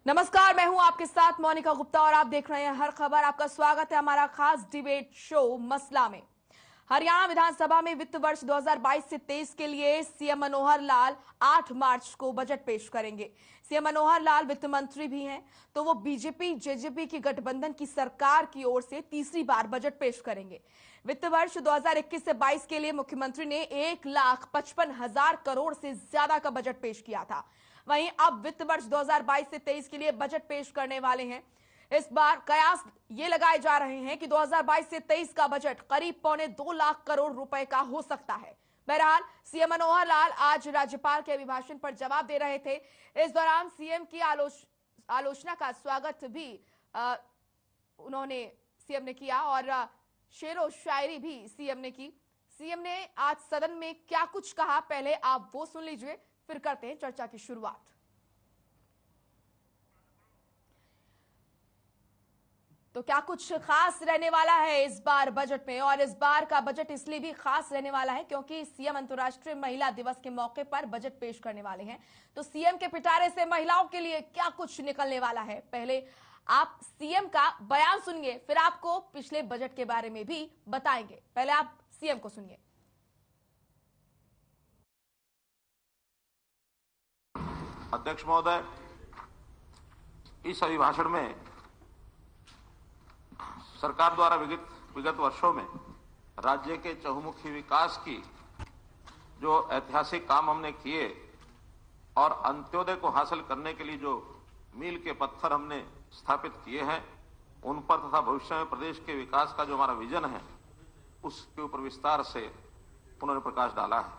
नमस्कार, मैं हूं आपके साथ मोनिका गुप्ता और आप देख रहे हैं हर खबर। आपका स्वागत है हमारा खास डिबेट शो मसला में। हरियाणा विधानसभा में वित्त वर्ष 2022 से 23 के लिए सीएम मनोहर लाल 8 मार्च को बजट पेश करेंगे। सीएम मनोहर लाल वित्त मंत्री भी हैं, तो वो बीजेपी जेजेपी की गठबंधन की सरकार की ओर से तीसरी बार बजट पेश करेंगे। वित्त वर्ष 2021 से 22 के लिए मुख्यमंत्री ने 1,55,000 करोड़ से ज्यादा का बजट पेश किया था। वहीं अब वित्त वर्ष 2022 से 23 के लिए बजट पेश करने वाले हैं। इस बार कयास ये लगाए जा रहे हैं कि 2022 से 23 का बजट करीब 2.25 लाख करोड़ रुपए का हो सकता है। बहरहाल सीएम मनोहर लाल आज राज्यपाल के अभिभाषण पर जवाब दे रहे थे। इस दौरान सीएम की आलोचना का स्वागत भी सीएम ने किया और शेरो शायरी भी सीएम ने की। सीएम ने आज सदन में क्या कुछ कहा, पहले आप वो सुन लीजिए, फिर करते हैं चर्चा की शुरुआत। तो क्या कुछ खास रहने वाला है इस बार बजट में, और इस बार का बजट इसलिए भी खास रहने वाला है क्योंकि सीएम अंतर्राष्ट्रीय महिला दिवस के मौके पर बजट पेश करने वाले हैं। तो सीएम के पिटारे से महिलाओं के लिए क्या कुछ निकलने वाला है, पहले आप सीएम का बयान सुनिए, फिर आपको पिछले बजट के बारे में भी बताएंगे। पहले आप सीएम को सुनिए। अध्यक्ष महोदय, इस अभिभाषण में सरकार द्वारा विगत वर्षों में राज्य के चहुमुखी विकास की जो ऐतिहासिक काम हमने किए और अंत्योदय को हासिल करने के लिए जो मील के पत्थर हमने स्थापित किए हैं, उन पर तथा भविष्य में प्रदेश के विकास का जो हमारा विजन है उसके ऊपर विस्तार से उन्होंने प्रकाश डाला है।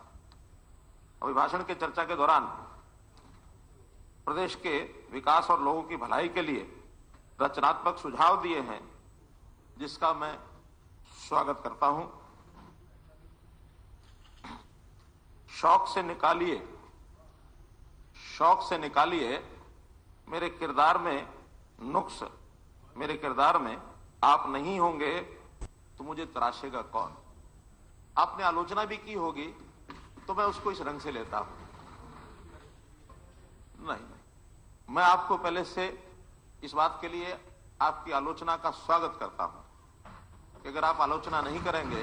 अभिभाषण के चर्चा के दौरान प्रदेश के विकास और लोगों की भलाई के लिए रचनात्मक सुझाव दिए हैं, जिसका मैं स्वागत करता हूं। शौक से निकालिए मेरे किरदार में नुक्स, मेरे किरदार में आप नहीं होंगे तो मुझे तराशेगा कौन। आपने आलोचना भी की होगी तो मैं उसको इस रंग से लेता हूं। नहीं, मैं आपको पहले से इस बात के लिए आपकी आलोचना का स्वागत करता हूं कि अगर आप आलोचना नहीं करेंगे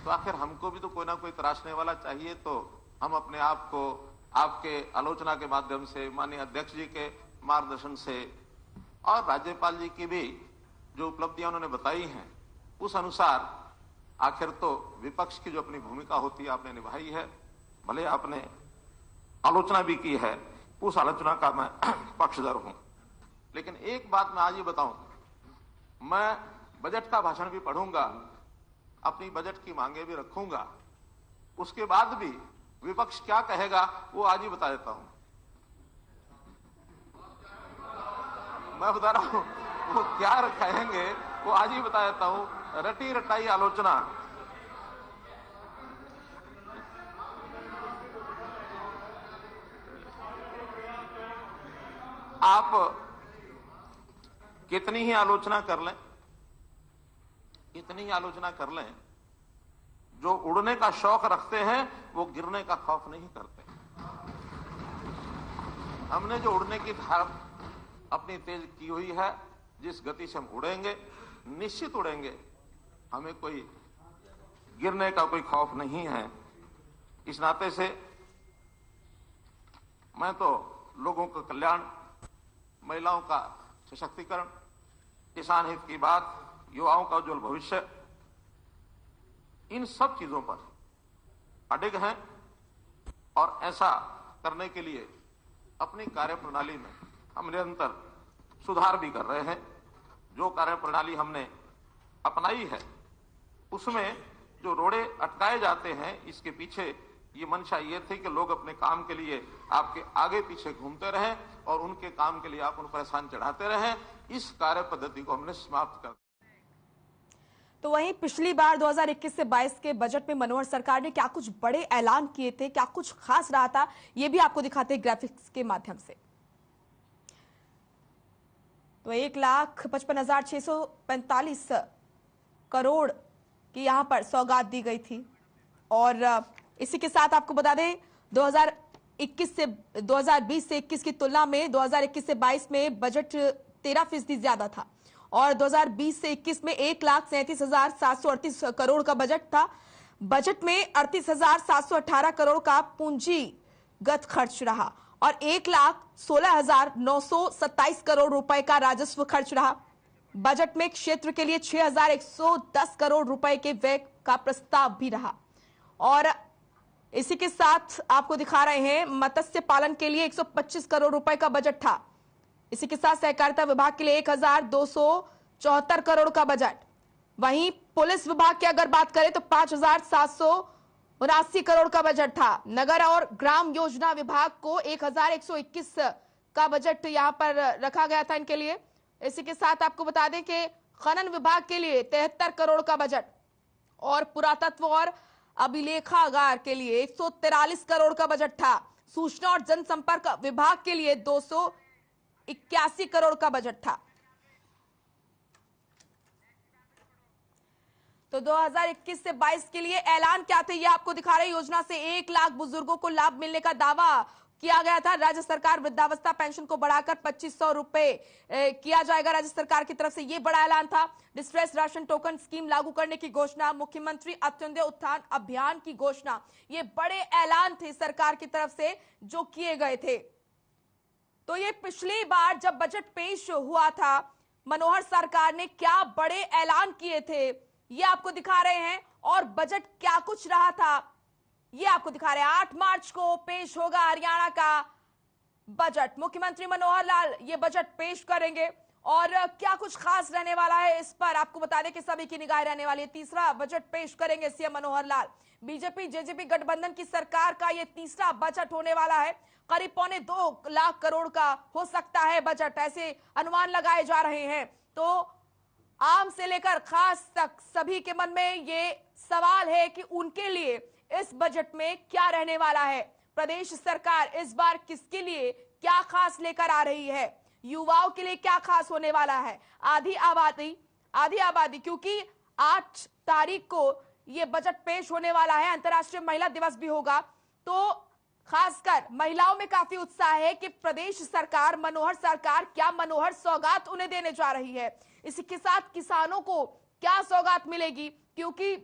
तो आखिर हमको भी तो कोई ना कोई तराशने वाला चाहिए। तो हम अपने आप को आपके आलोचना के माध्यम से, माननीय अध्यक्ष जी के मार्गदर्शन से और राज्यपाल जी की भी जो उपलब्धियां उन्होंने बताई हैं उस अनुसार आखिर तो विपक्ष की जो अपनी भूमिका होती है आपने निभाई है। भले आपने आलोचना भी की है, उस आलोचना का मैं पक्षधर हूं। लेकिन एक बात मैं आज ही बताऊं, मैं बजट का भाषण भी पढ़ूंगा, अपनी बजट की मांगे भी रखूंगा, उसके बाद भी विपक्ष क्या कहेगा वो आज ही बता देता हूं। मैं बता रहा हूं वो क्या कहेंगे वो आज ही बता देता हूं। रटी रटाई आलोचना आप कितनी ही आलोचना कर लें, इतनी ही आलोचना कर लें, जो उड़ने का शौक रखते हैं वो गिरने का खौफ नहीं करते। हमने जो उड़ने की धार अपनी तेज की हुई है, जिस गति से हम उड़ेंगे, निश्चित उड़ेंगे, हमें कोई गिरने का कोई खौफ नहीं है। इस नाते से मैं तो लोगों का कल्याण, महिलाओं का सशक्तिकरण, किसान हित की बात, युवाओं का उज्जवल भविष्य, इन सब चीजों पर अडिग हैं और ऐसा करने के लिए अपनी कार्यप्रणाली में हम निरंतर सुधार भी कर रहे हैं। जो कार्यप्रणाली हमने अपनाई है उसमें जो रोड़े अटकाए जाते हैं, इसके पीछे ये मंशा ये थी कि लोग अपने काम के लिए आपके आगे पीछे घूमते रहें और उनके काम के लिए आप उन पर एहसान चढ़ाते रहें। इस कार्य पद्धति को हमने समाप्त कर। तो वहीं पिछली बार 2021 से 22 के बजट में मनोहर सरकार ने क्या कुछ बड़े ऐलान किए थे, क्या कुछ खास रहा था, ये भी आपको दिखाते हैं ग्राफिक्स के माध्यम से। तो 1,55,645 करोड़ की यहां पर सौगात दी गई थी। और इसी के साथ आपको बता दें 2020 से 21 की तुलना में 2021 से 22 में बजट 13% ज्यादा था और 2020 से 21 में 1,37,738 करोड़ का बजट था। बजट में 38,718 करोड़ का पूंजीगत खर्च रहा और 1,16,927 करोड़ रुपए का राजस्व खर्च रहा। बजट में क्षेत्र के लिए 6,110 करोड़ रुपए के व्यय का प्रस्ताव भी रहा और इसी के साथ आपको दिखा रहे हैं मत्स्य पालन के लिए 125 करोड़ रुपए का बजट था। इसी के साथ सहकारिता विभाग के लिए 1,274 करोड़ का बजट। वहीं पुलिस विभाग की अगर बात करें तो 5,779 करोड़ का बजट था। नगर और ग्राम योजना विभाग को 1,121 का बजट यहां पर रखा गया था इनके लिए। इसी के साथ आपको बता दें कि खनन विभाग के लिए 73 करोड़ का बजट और पुरातत्व और अभिलेखागार के लिए 143 करोड़ का बजट था। सूचना और जनसंपर्क विभाग के लिए 281 करोड़ का बजट था। तो 2021 से 22 के लिए ऐलान क्या थे ये आपको दिखा रहे। योजना से 1 लाख बुजुर्गों को लाभ मिलने का दावा किया गया था। राज्य सरकार वृद्धावस्था पेंशन को बढ़ाकर 2,500 रुपए किया जाएगा। राज्य सरकार की तरफ से यह बड़ा ऐलान था। डिस्ट्रेस राशन टोकन स्कीम लागू करने की घोषणा, मुख्यमंत्री अंत्योदय उत्थान अभियान की घोषणा, ये बड़े ऐलान थे सरकार की तरफ से जो किए गए थे। तो ये पिछली बार जब बजट पेश हुआ था मनोहर सरकार ने क्या बड़े ऐलान किए थे ये आपको दिखा रहे हैं और बजट क्या कुछ रहा था ये आपको दिखा रहे हैं। 8 मार्च को पेश होगा हरियाणा का बजट। मुख्यमंत्री मनोहर लाल ये बजट पेश करेंगे और क्या कुछ खास रहने वाला है इस पर आपको बता दें कि सभी की निगाह रहने वाली है। तीसरा बजट पेश करेंगे CM Manohar Lal. BJP JJP गठबंधन की सरकार का ये तीसरा बजट होने वाला है। करीब 2.25 लाख करोड़ का हो सकता है बजट, ऐसे अनुमान लगाए जा रहे हैं। तो आम से लेकर खास तक सभी के मन में ये सवाल है कि उनके लिए इस बजट में क्या रहने वाला है। प्रदेश सरकार इस बार किसके लिए क्या खास लेकर आ रही है, युवाओं के लिए क्या खास होने वाला है। आधी आबादी क्योंकि 8 तारीख को यह बजट पेश होने वाला है, अंतर्राष्ट्रीय महिला दिवस भी होगा, तो खासकर महिलाओं में काफी उत्साह है कि प्रदेश सरकार मनोहर सरकार क्या मनोहर सौगात उन्हें देने जा रही है। इसी के साथ किसानों को क्या सौगात मिलेगी क्योंकि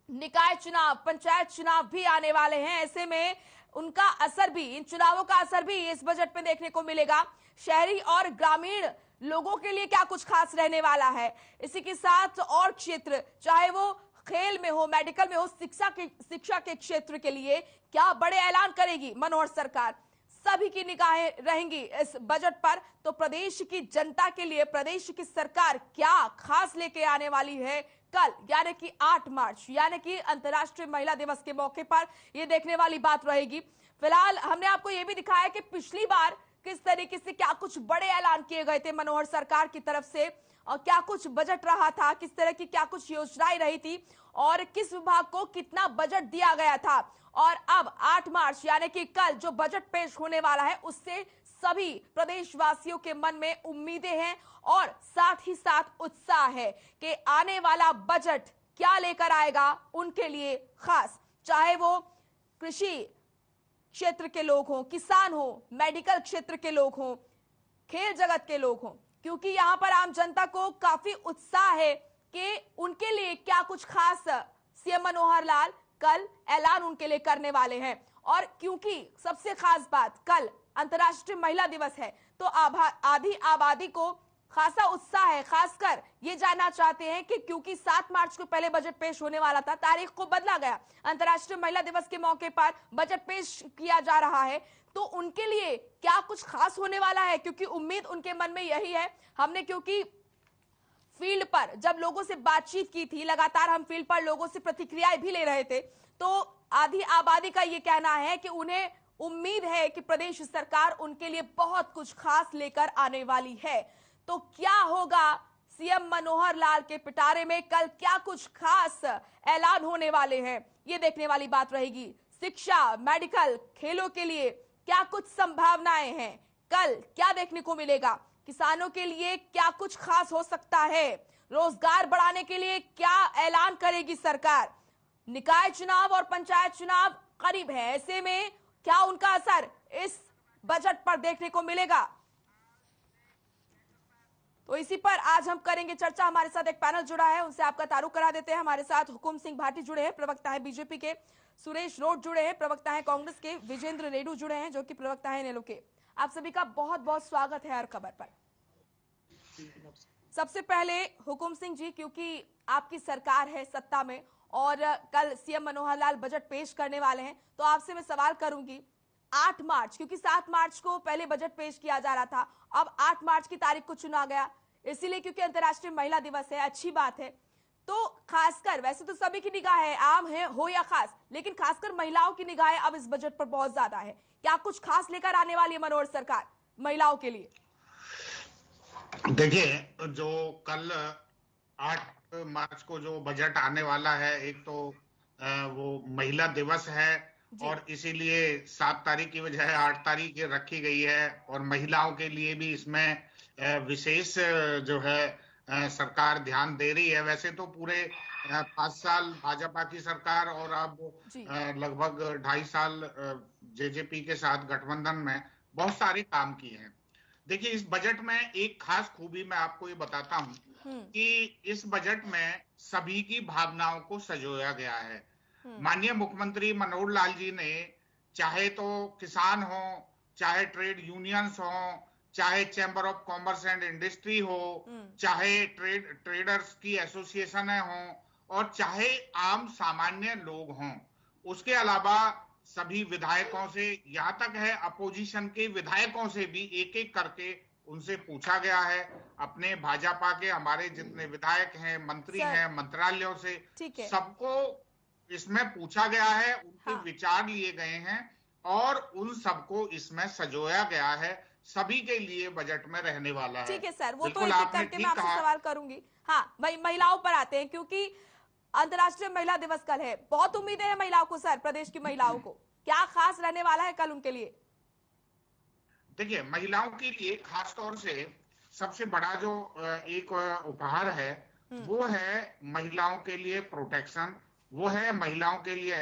निकाय चुनाव, पंचायत चुनाव भी आने वाले हैं। ऐसे में उनका असर भी, इन चुनावों का असर भी इस बजट में देखने को मिलेगा। शहरी और ग्रामीण लोगों के लिए क्या कुछ खास रहने वाला है। इसी के साथ और क्षेत्र, चाहे वो खेल में हो, मेडिकल में हो, शिक्षा के क्षेत्र के लिए क्या बड़े ऐलान करेगी मनोहर सरकार, सभी की निगाहें रहेंगी इस बजट पर। तो प्रदेश की जनता के लिए प्रदेश की सरकार क्या खास लेके आने वाली है कल यानी कि 8 मार्च यानी कि अंतर्राष्ट्रीय महिला दिवस के मौके पर यह देखने वाली बात रहेगी। फिलहाल हमने आपको यह भी दिखाया कि पिछली बार किस तरीके से क्या कुछ बड़े ऐलान किए गए थे मनोहर सरकार की तरफ से और क्या कुछ बजट रहा था, किस तरह की क्या कुछ योजनाएं रही थी और किस विभाग को कितना बजट दिया गया था। और अब 8 मार्च यानी कि कल जो बजट पेश होने वाला है उससे सभी प्रदेशवासियों के मन में उम्मीदें हैं और साथ ही साथ उत्साह है कि आने वाला बजट क्या लेकर आएगा उनके लिए खास, चाहे वो कृषि क्षेत्र के लोग हों, किसान हो, मेडिकल क्षेत्र के लोग हों, खेल जगत के लोग हों, क्योंकि यहां पर आम जनता को काफी उत्साह है कि उनके लिए क्या कुछ खास सीएम मनोहर लाल कल ऐलान उनके लिए करने वाले हैं। और क्योंकि सबसे खास बात कल अंतर्राष्ट्रीय महिला दिवस है तो आधी आबादी को खासा उत्साह है। खासकर ये जानना चाहते हैं कि क्योंकि 7 मार्च को पहले बजट पेश होने वाला था, तारीख को बदला गया, अंतर्राष्ट्रीय महिला दिवस के मौके पर बजट पेश किया जा रहा है, तो उनके लिए क्या कुछ खास होने वाला है क्योंकि उम्मीद उनके मन में यही है। हमने क्योंकि फील्ड पर जब लोगों से बातचीत की थी, लगातार हम फील्ड पर लोगों से प्रतिक्रियाएं भी ले रहे थे, तो आधी आबादी का ये कहना है कि उन्हें उम्मीद है कि प्रदेश सरकार उनके लिए बहुत कुछ खास लेकर आने वाली है। तो क्या होगा सीएम मनोहर लाल के पिटारे में कल, क्या कुछ खास ऐलान होने वाले हैं, ये देखने वाली बात रहेगी। शिक्षा, मेडिकल, खेलों के लिए क्या कुछ संभावनाएं हैं, कल क्या देखने को मिलेगा, किसानों के लिए क्या कुछ खास हो सकता है, रोजगार बढ़ाने के लिए क्या ऐलान करेगी सरकार, निकाय चुनाव और पंचायत चुनाव करीब है, ऐसे में क्या उनका असर इस बजट पर देखने को मिलेगा? तो इसी पर आज हम करेंगे चर्चा। हमारे साथ एक पैनल जुड़ा है, उनसे आपका तारुफ करा देते हैं। हमारे साथ हुकुम सिंह भाटी जुड़े हैं, प्रवक्ता है बीजेपी के। सुरेश रोड जुड़े हैं, प्रवक्ता है कांग्रेस के। विजेंद्र रेड्डी जुड़े हैं, जो कि प्रवक्ता है इनेलो के। आप सभी का बहुत बहुत स्वागत है हर खबर पर। सबसे पहले हुकुम सिंह जी, क्योंकि आपकी सरकार है सत्ता में और कल सीएम मनोहर लाल बजट पेश करने वाले हैं, तो आपसे मैं सवाल करूंगी 8 मार्च, क्योंकि 7 मार्च को पहले बजट पेश किया जा रहा था, अब 8 मार्च की तारीख को चुना गया इसीलिए क्योंकि अंतर्राष्ट्रीय महिला दिवस है, अच्छी बात है। तो खासकर, वैसे तो सभी की निगाह है, आम है हो या खास, लेकिन खासकर महिलाओं की निगाह अब इस बजट पर बहुत ज्यादा है। क्या कुछ खास लेकर आने वाली है मनोहर सरकार महिलाओं के लिए? देखिए, जो कल 8 मार्च को जो बजट आने वाला है, एक तो वो महिला दिवस है और इसीलिए 7 तारीख की बजाय 8 तारीख रखी गई है और महिलाओं के लिए भी इसमें विशेष जो है सरकार ध्यान दे रही है। वैसे तो पूरे 5 साल भाजपा की सरकार और अब लगभग 2.5 साल जेजेपी के साथ गठबंधन में बहुत सारे काम किए हैं। देखिए, इस बजट में एक खास खूबी मैं आपको ये बताता हूं कि इस बजट में सभी की भावनाओं को संजोया गया है। माननीय मुख्यमंत्री मनोहर लाल जी ने चाहे तो किसान हो, चाहे ट्रेड यूनियंस हो, चाहे chamber of commerce and industry हो, चाहे ट्रेडर्स की एसोसिएशन हो और चाहे आम सामान्य लोग हों, उसके अलावा सभी विधायकों से, यहां तक है अपोजिशन के विधायकों से भी एक एक करके उनसे पूछा गया है। अपने भाजपा के हमारे जितने विधायक हैं, मंत्री हैं, मंत्रालयों से सबको इसमें पूछा गया है, उनके विचार लिए गए हैं और उन सबको इसमें सजोया गया है। सभी के लिए बजट में रहने वाला है। ठीक है सर, वो तो एक एक करके मैं आपसे सवाल करूंगी। हाँ भाई, महिलाओं पर आते हैं, क्योंकि अंतर्राष्ट्रीय महिला दिवस कल है। बहुत उम्मीदें हैं महिलाओं को सर, प्रदेश की महिलाओं को। क्या खास रहने वाला है कल उनके लिए? देखिए, महिलाओं के लिए खास तौर से सबसे बड़ा जो एक उपहार है वो है महिलाओं के लिए प्रोटेक्शन, वो है महिलाओं के लिए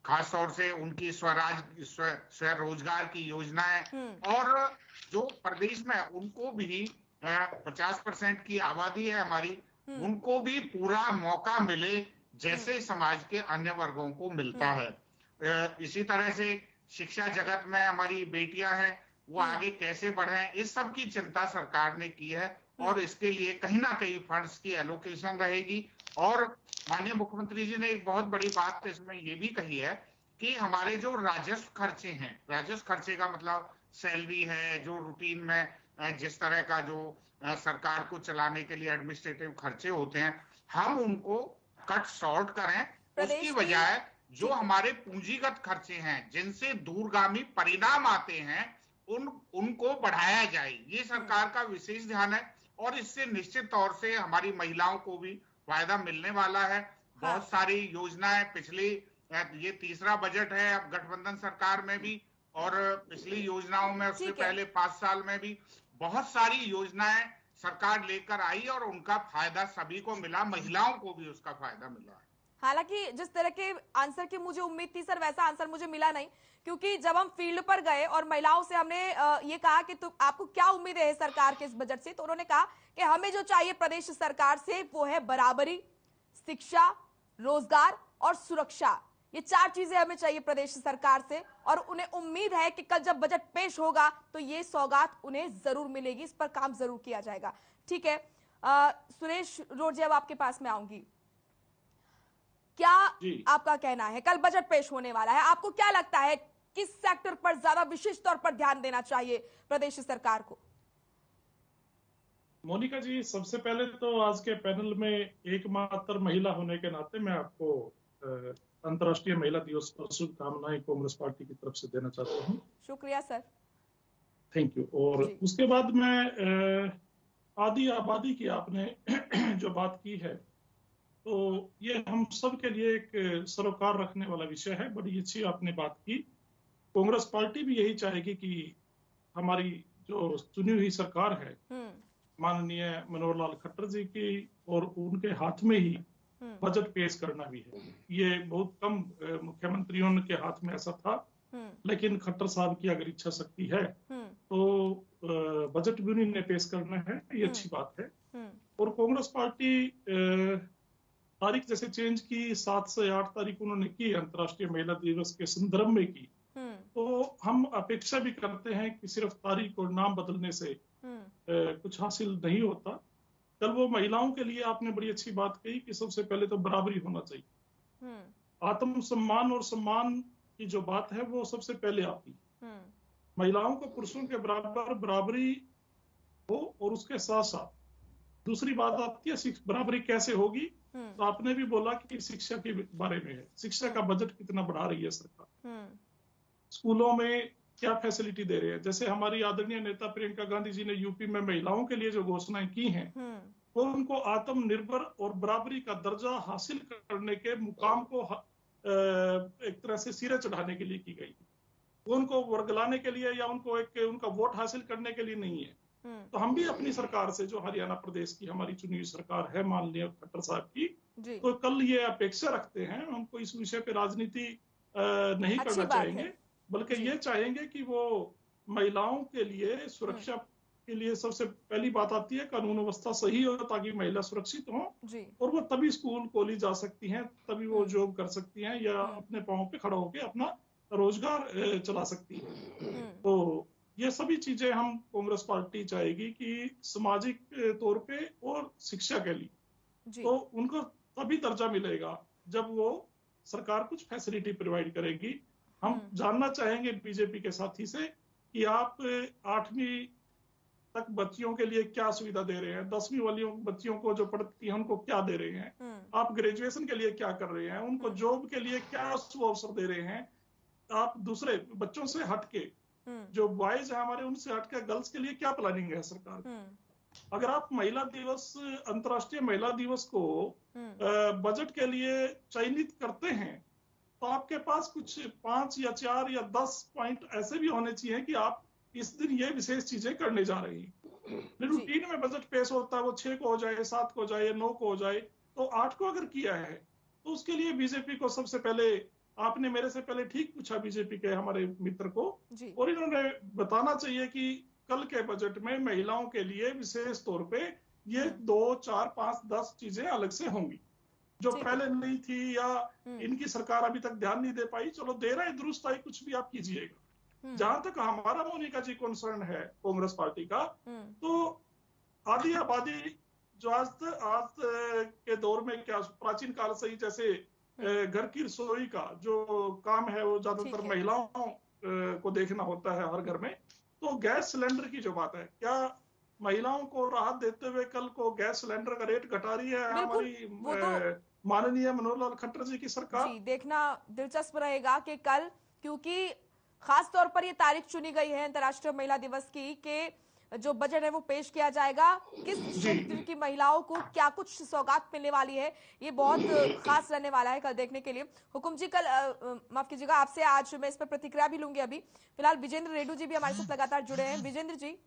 खास तौर से उनकी स्वरोजगार की योजनाएं और जो प्रदेश में उनको भी 50% की आबादी है हमारी, उनको भी पूरा मौका मिले जैसे समाज के अन्य वर्गों को मिलता है। इसी तरह से शिक्षा जगत में हमारी बेटियां हैं, वो आगे कैसे बढ़े, इस सब की चिंता सरकार ने की है और इसके लिए कहीं ना कहीं फंड्स की एलोकेशन रहेगी। और माननीय मुख्यमंत्री जी ने एक बहुत बड़ी बात इसमें ये भी कही है कि हमारे जो राजस्व खर्चे हैं, राजस्व खर्चे का मतलब सैलरी है, जो रूटीन में जिस तरह का जो सरकार को चलाने के लिए एडमिनिस्ट्रेटिव खर्चे होते हैं, हम उनको कट शॉर्ट करें, उसकी बजाय जो हमारे पूंजीगत खर्चे हैं जिनसे दूरगामी परिणाम आते हैं उनको बढ़ाया जाए। ये सरकार का विशेष ध्यान है और इससे निश्चित तौर से हमारी महिलाओं को भी फायदा मिलने वाला है। बहुत सारी योजनाएं, पिछली ये तीसरा बजट है अब गठबंधन सरकार में भी और पिछली योजनाओं में उससे पहले 5 साल में भी बहुत सारी योजनाएं सरकार लेकर आई और उनका फायदा सभी को मिला, महिलाओं को भी उसका फायदा मिला। हालांकि जिस तरह के आंसर की मुझे उम्मीद थी सर, वैसा आंसर मुझे मिला नहीं, क्योंकि जब हम फील्ड पर गए और महिलाओं से हमने ये कहा कि तुम आपको क्या उम्मीद है सरकार के इस बजट से, तो उन्होंने कहा कि हमें जो चाहिए प्रदेश सरकार से वो है बराबरी, शिक्षा, रोजगार और सुरक्षा। ये 4 चीजें हमें चाहिए प्रदेश सरकार से और उन्हें उम्मीद है कि कल जब बजट पेश होगा तो ये सौगात उन्हें जरूर मिलेगी, इस पर काम जरूर किया जाएगा। ठीक है, सुरेश रोड जी, अब आपके पास में आऊंगी। क्या आपका कहना है, कल बजट पेश होने वाला है, आपको क्या लगता है किस सेक्टर पर ज्यादा विशेष तौर पर ध्यान देना चाहिए प्रदेश सरकार को? मोनिका जी, सबसे पहले तो आज के पैनल में एकमात्र महिला होने के नाते मैं आपको अंतर्राष्ट्रीय महिला दिवस पर शुभकामनाएं कांग्रेस पार्टी की तरफ से देना चाहता हूं। शुक्रिया सर, थैंक यू। और उसके बाद मैं आदि आबादी की आपने जो बात की है, तो ये हम सब के लिए एक सरोकार रखने वाला विषय है। बड़ी अच्छी आपने बात की। कांग्रेस पार्टी भी यही चाहेगी कि हमारी जो चुनी हुई सरकार है माननीय मनोहर लाल खट्टर जी की, और उनके हाथ में ही बजट पेश करना भी है। ये बहुत कम मुख्यमंत्रियों के हाथ में ऐसा था लेकिन खट्टर साहब की अगर इच्छा शक्ति है तो बजट भी उन्हीं ने पेश करना है, ये अच्छी बात है। और कांग्रेस पार्टी तारीख जैसे चेंज की 7 से 8 तारीख उन्होंने की, अंतर्राष्ट्रीय महिला दिवस के संदर्भ में की, तो हम अपेक्षा भी करते हैं कि सिर्फ तारीख और नाम बदलने से कुछ हासिल नहीं होता। कल वो महिलाओं के लिए आपने बड़ी अच्छी बात कही कि सबसे पहले तो बराबरी होना चाहिए। आत्म सम्मान और सम्मान की जो बात है वो सबसे पहले आती है। महिलाओं को पुरुषों के बराबर बराबरी हो, और उसके साथ साथ दूसरी बात आती है बराबरी कैसे होगी। तो आपने भी बोला कि शिक्षा के बारे में है, शिक्षा का बजट कितना बढ़ा रही है सरकार, स्कूलों में क्या फैसिलिटी दे रहे हैं। जैसे हमारी आदरणीय नेता प्रियंका गांधी जी ने यूपी में महिलाओं के लिए जो घोषणाएं की हैं, वो उनको आत्मनिर्भर और बराबरी का दर्जा हासिल करने के मुकाम को एक तरह से सिरे चढ़ाने के लिए की गई। वो उनको वर्गलाने के लिए या उनको उनका वोट हासिल करने के लिए नहीं है। तो हम भी अपनी सरकार से, जो हरियाणा प्रदेश की हमारी चुनी हुई सरकार है माननीय खट्टर साहब की, तो कल ये अपेक्षा रखते हैं, हमको इस विषय पे राजनीति नहीं करना चाहेंगे, बल्कि ये चाहेंगे कि वो महिलाओं के लिए सुरक्षा के लिए सबसे पहली बात आती है कानून व्यवस्था सही हो, ताकि महिला सुरक्षित हो, और वो तभी स्कूल कॉलेज जा सकती हैं, तभी वो जॉब कर सकती हैं, या अपने पांव पे खड़ा होकर अपना रोजगार चला सकती है। तो ये सभी चीजें हम कांग्रेस पार्टी चाहेगी कि सामाजिक तौर पे और शिक्षा के लिए, तो उनको तभी दर्जा मिलेगा जब वो सरकार कुछ फैसिलिटी प्रोवाइड करेगी। हम जानना चाहेंगे बीजेपी के साथी से कि आप 8वीं तक बच्चियों के लिए क्या सुविधा दे रहे हैं, 10वीं वाली बच्चियों को जो पढ़ती हैं उनको क्या दे रहे हैं, आप ग्रेजुएशन के लिए क्या कर रहे हैं, उनको जॉब के लिए क्या अवसर दे रहे हैं, आप दूसरे बच्चों से हटके, जो बॉयज है हमारे, उनसे हटके गर्ल्स के लिए क्या प्लानिंग है सरकार की। अगर आप महिला दिवस, अंतर्राष्ट्रीय महिला दिवस को बजट के लिए चयनित करते हैं, तो आपके पास कुछ 5 या 4 या 10 पॉइंट ऐसे भी होने चाहिए कि आप इस दिन ये विशेष चीजें करने जा रही हैं। रूटीन में बजट पेश होता है, वो 6 को हो जाए, 7 को हो जाए, 9 को हो जाए, तो 8 को अगर किया है, तो उसके लिए बीजेपी को सबसे पहले, आपने मेरे से पहले ठीक पूछा बीजेपी के हमारे मित्र को, और इन्होंने बताना चाहिए कि कल के बजट में महिलाओं के लिए विशेष तौर पे ये 2, 4, 5, 10 चीजें अलग से होंगी, जो पहले नहीं थी, या इनकी सरकार अभी तक ध्यान नहीं दे पाई। चलो दे रहे हैं, दुरुस्त आई, कुछ भी आप कीजिएगा। जहां तक हमारा मोनिका जी कंसर्न है कांग्रेस पार्टी का, तो आधी आबादी जो आज के दौर में, क्या प्राचीन काल से ही जैसे घर की रसोई का जो काम है वो ज्यादातर महिलाओं को देखना होता है हर घर में, तो गैस सिलेंडर की जो बात है, क्या महिलाओं को राहत देते हुए कल को गैस सिलेंडर का रेट घटा रही है हमारी माननीय मनोहर लाल खट्टर जी की सरकार? जी, देखना दिलचस्प रहेगा कि कल, क्योंकि खास तौर पर ये तारीख चुनी गई है अंतर्राष्ट्रीय महिला दिवस की, कि जो बजट है वो पेश किया जाएगा, किस क्षेत्र की महिलाओं को क्या कुछ सौगात मिलने वाली है, ये बहुत खास रहने वाला है कल देखने के लिए। हुकुम जी, कल माफ कीजिएगा, आपसे आज मैं इस पर प्रतिक्रिया भी लूंगी। अभी फिलहाल विजेंद्र रेड्डू जी भी हमारे साथ लगातार जुड़े हैं। विजेंद्र जी,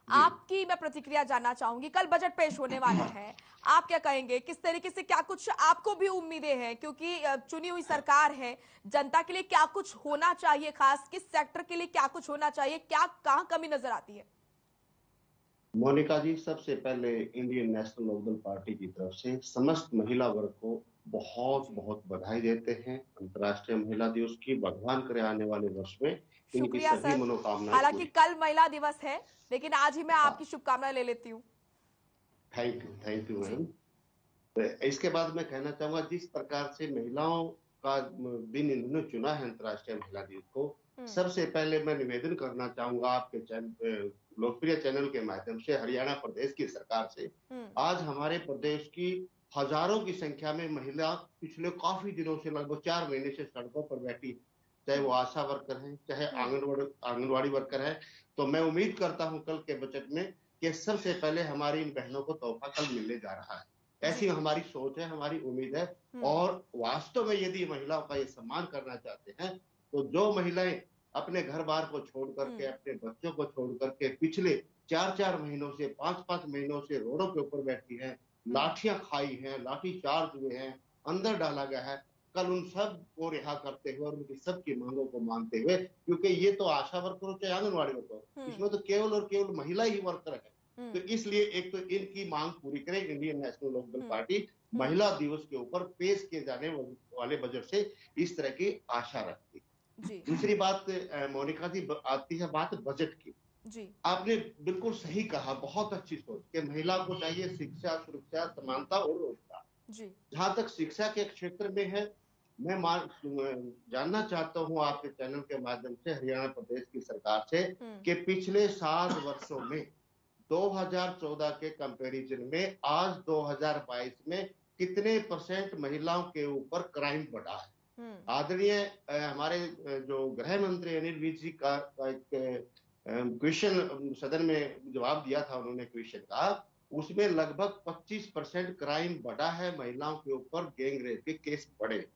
आपकी मैं प्रतिक्रिया जानना चाहूंगी। कल बजट पेश होने वाला है, आप क्या कहेंगे, किस तरीके से, क्या कुछ आपको भी उम्मीदें हैं, क्योंकि चुनी हुई सरकार है, जनता के लिए क्या कुछ होना चाहिए, खास किस सेक्टर के लिए क्या कुछ होना चाहिए, क्या कहां कमी नजर आती है? मोनिका जी, सबसे पहले इंडियन नेशनल लोकदल पार्टी की तरफ से समस्त महिला वर्ग को बहुत बहुत बधाई देते हैं अंतर्राष्ट्रीय महिला दिवस की। भगवान करे आने वाले वर्ष में इनकी सभी मनोकामनाएं। हालांकि कल महिला दिवस है, लेकिन आज ही मैं आपकी शुभकामनाएं ले लेती हूँ। Thank you ma'am. इसके बाद मैं कहना चाहूंगा, जिस प्रकार से महिलाओं का दिन इन्होंने चुना है अंतर्राष्ट्रीय महिला दिवस को, सबसे पहले मैं निवेदन करना चाहूंगा आपके लोकप्रिय चैनल के माध्यम से हरियाणा प्रदेश की सरकार से, आज हमारे प्रदेश की हजारों की संख्या में महिला पिछले काफी दिनों से, लगभग 4 महीने से सड़कों पर बैठी, चाहे वो आशा वर्कर हैं, चाहे आंगनवाड़ी वर्कर है। तो मैं उम्मीद करता हूं कल के बजट में कि सबसे पहले हमारी इन बहनों को तोहफा कल मिलने जा रहा है, ऐसी हमारी सोच है, हमारी उम्मीद है। और वास्तव में यदि महिलाओं का ये सम्मान करना चाहते हैं, तो जो महिलाएं अपने घर बार को छोड़ करके, अपने बच्चों को छोड़ करके पिछले 4-4 महीनों से, 5-5 महीनों से रोडों के ऊपर बैठी हैं, लाठियां खाई हैं, लाठी चार्ज हुए हैं, अंदर डाला गया है, कल उन सब को रिहा करते हुए और उनकी सबकी मांगों को मानते हुए, क्योंकि ये तो आशा वर्कर हो चाहे आंगनबाड़ी वर्कर, इसमें तो केवल और केवल महिला ही वर्कर है। तो इसलिए एक तो इनकी मांग पूरी करे इंडियन नेशनल लोकदल पार्टी महिला दिवस के ऊपर पेश किए जाने वाले बजट से इस तरह की आशा रखती। दूसरी बात मोनिका जी, आती है बात बजट की। जी। आपने बिल्कुल सही कहा, बहुत अच्छी सोच कि महिला को चाहिए शिक्षा, सुरक्षा, समानता और रोजगार। जी। जहां तक शिक्षा के क्षेत्र में है, मैं जानना चाहता हूं आपके चैनल के माध्यम से हरियाणा प्रदेश की सरकार से कि पिछले 7 वर्षों में 2014 के कंपैरिजन में आज 2022 में कितने % महिलाओं के ऊपर क्राइम बढ़ा है। आदरणीय हमारे जो गृह मंत्री अनिल विज जी का एक क्वेश्चन सदन में जवाब दिया था उन्होंने क्वेश्चन का, उसमें लगभग 25% क्राइम बढ़ा है, महिलाओं के ऊपर गैंग रेप के केस बढ़े।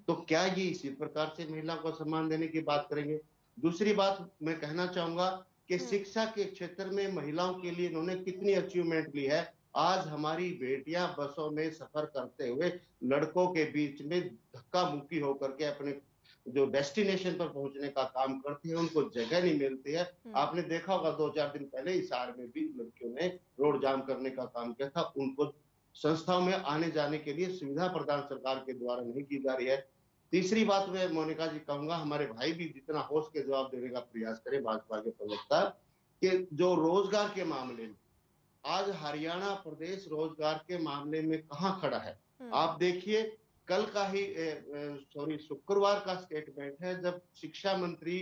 तो क्या ये इसी प्रकार से महिलाओं को सम्मान देने की बात करेंगे? दूसरी बात मैं कहना चाहूंगा कि शिक्षा के क्षेत्र में महिलाओं के लिए इन्होंने कितनी अचीवमेंट ली है। आज हमारी बेटियां बसों में सफर करते हुए लड़कों के बीच में धक्का मुक्की होकर के अपने जो डेस्टिनेशन पर पहुंचने का काम करती है, उनको जगह नहीं मिलती है। आपने देखा होगा 2-4 दिन पहले हिसार में भी लड़कियों ने रोड जाम करने का काम किया था। उनको संस्थाओं में आने जाने के लिए सुविधा प्रदान सरकार के द्वारा नहीं की जा रही है। तीसरी बात मैं मोनिका जी कहूंगा, हमारे भाई भी जितना होश के जवाब देने का प्रयास करें भाजपा के प्रवक्ता, कि जो रोजगार के मामले में आज हरियाणा प्रदेश रोजगार के मामले में कहां खड़ा है। आप देखिए, कल का ही शुक्रवार का स्टेटमेंट है, जब शिक्षा मंत्री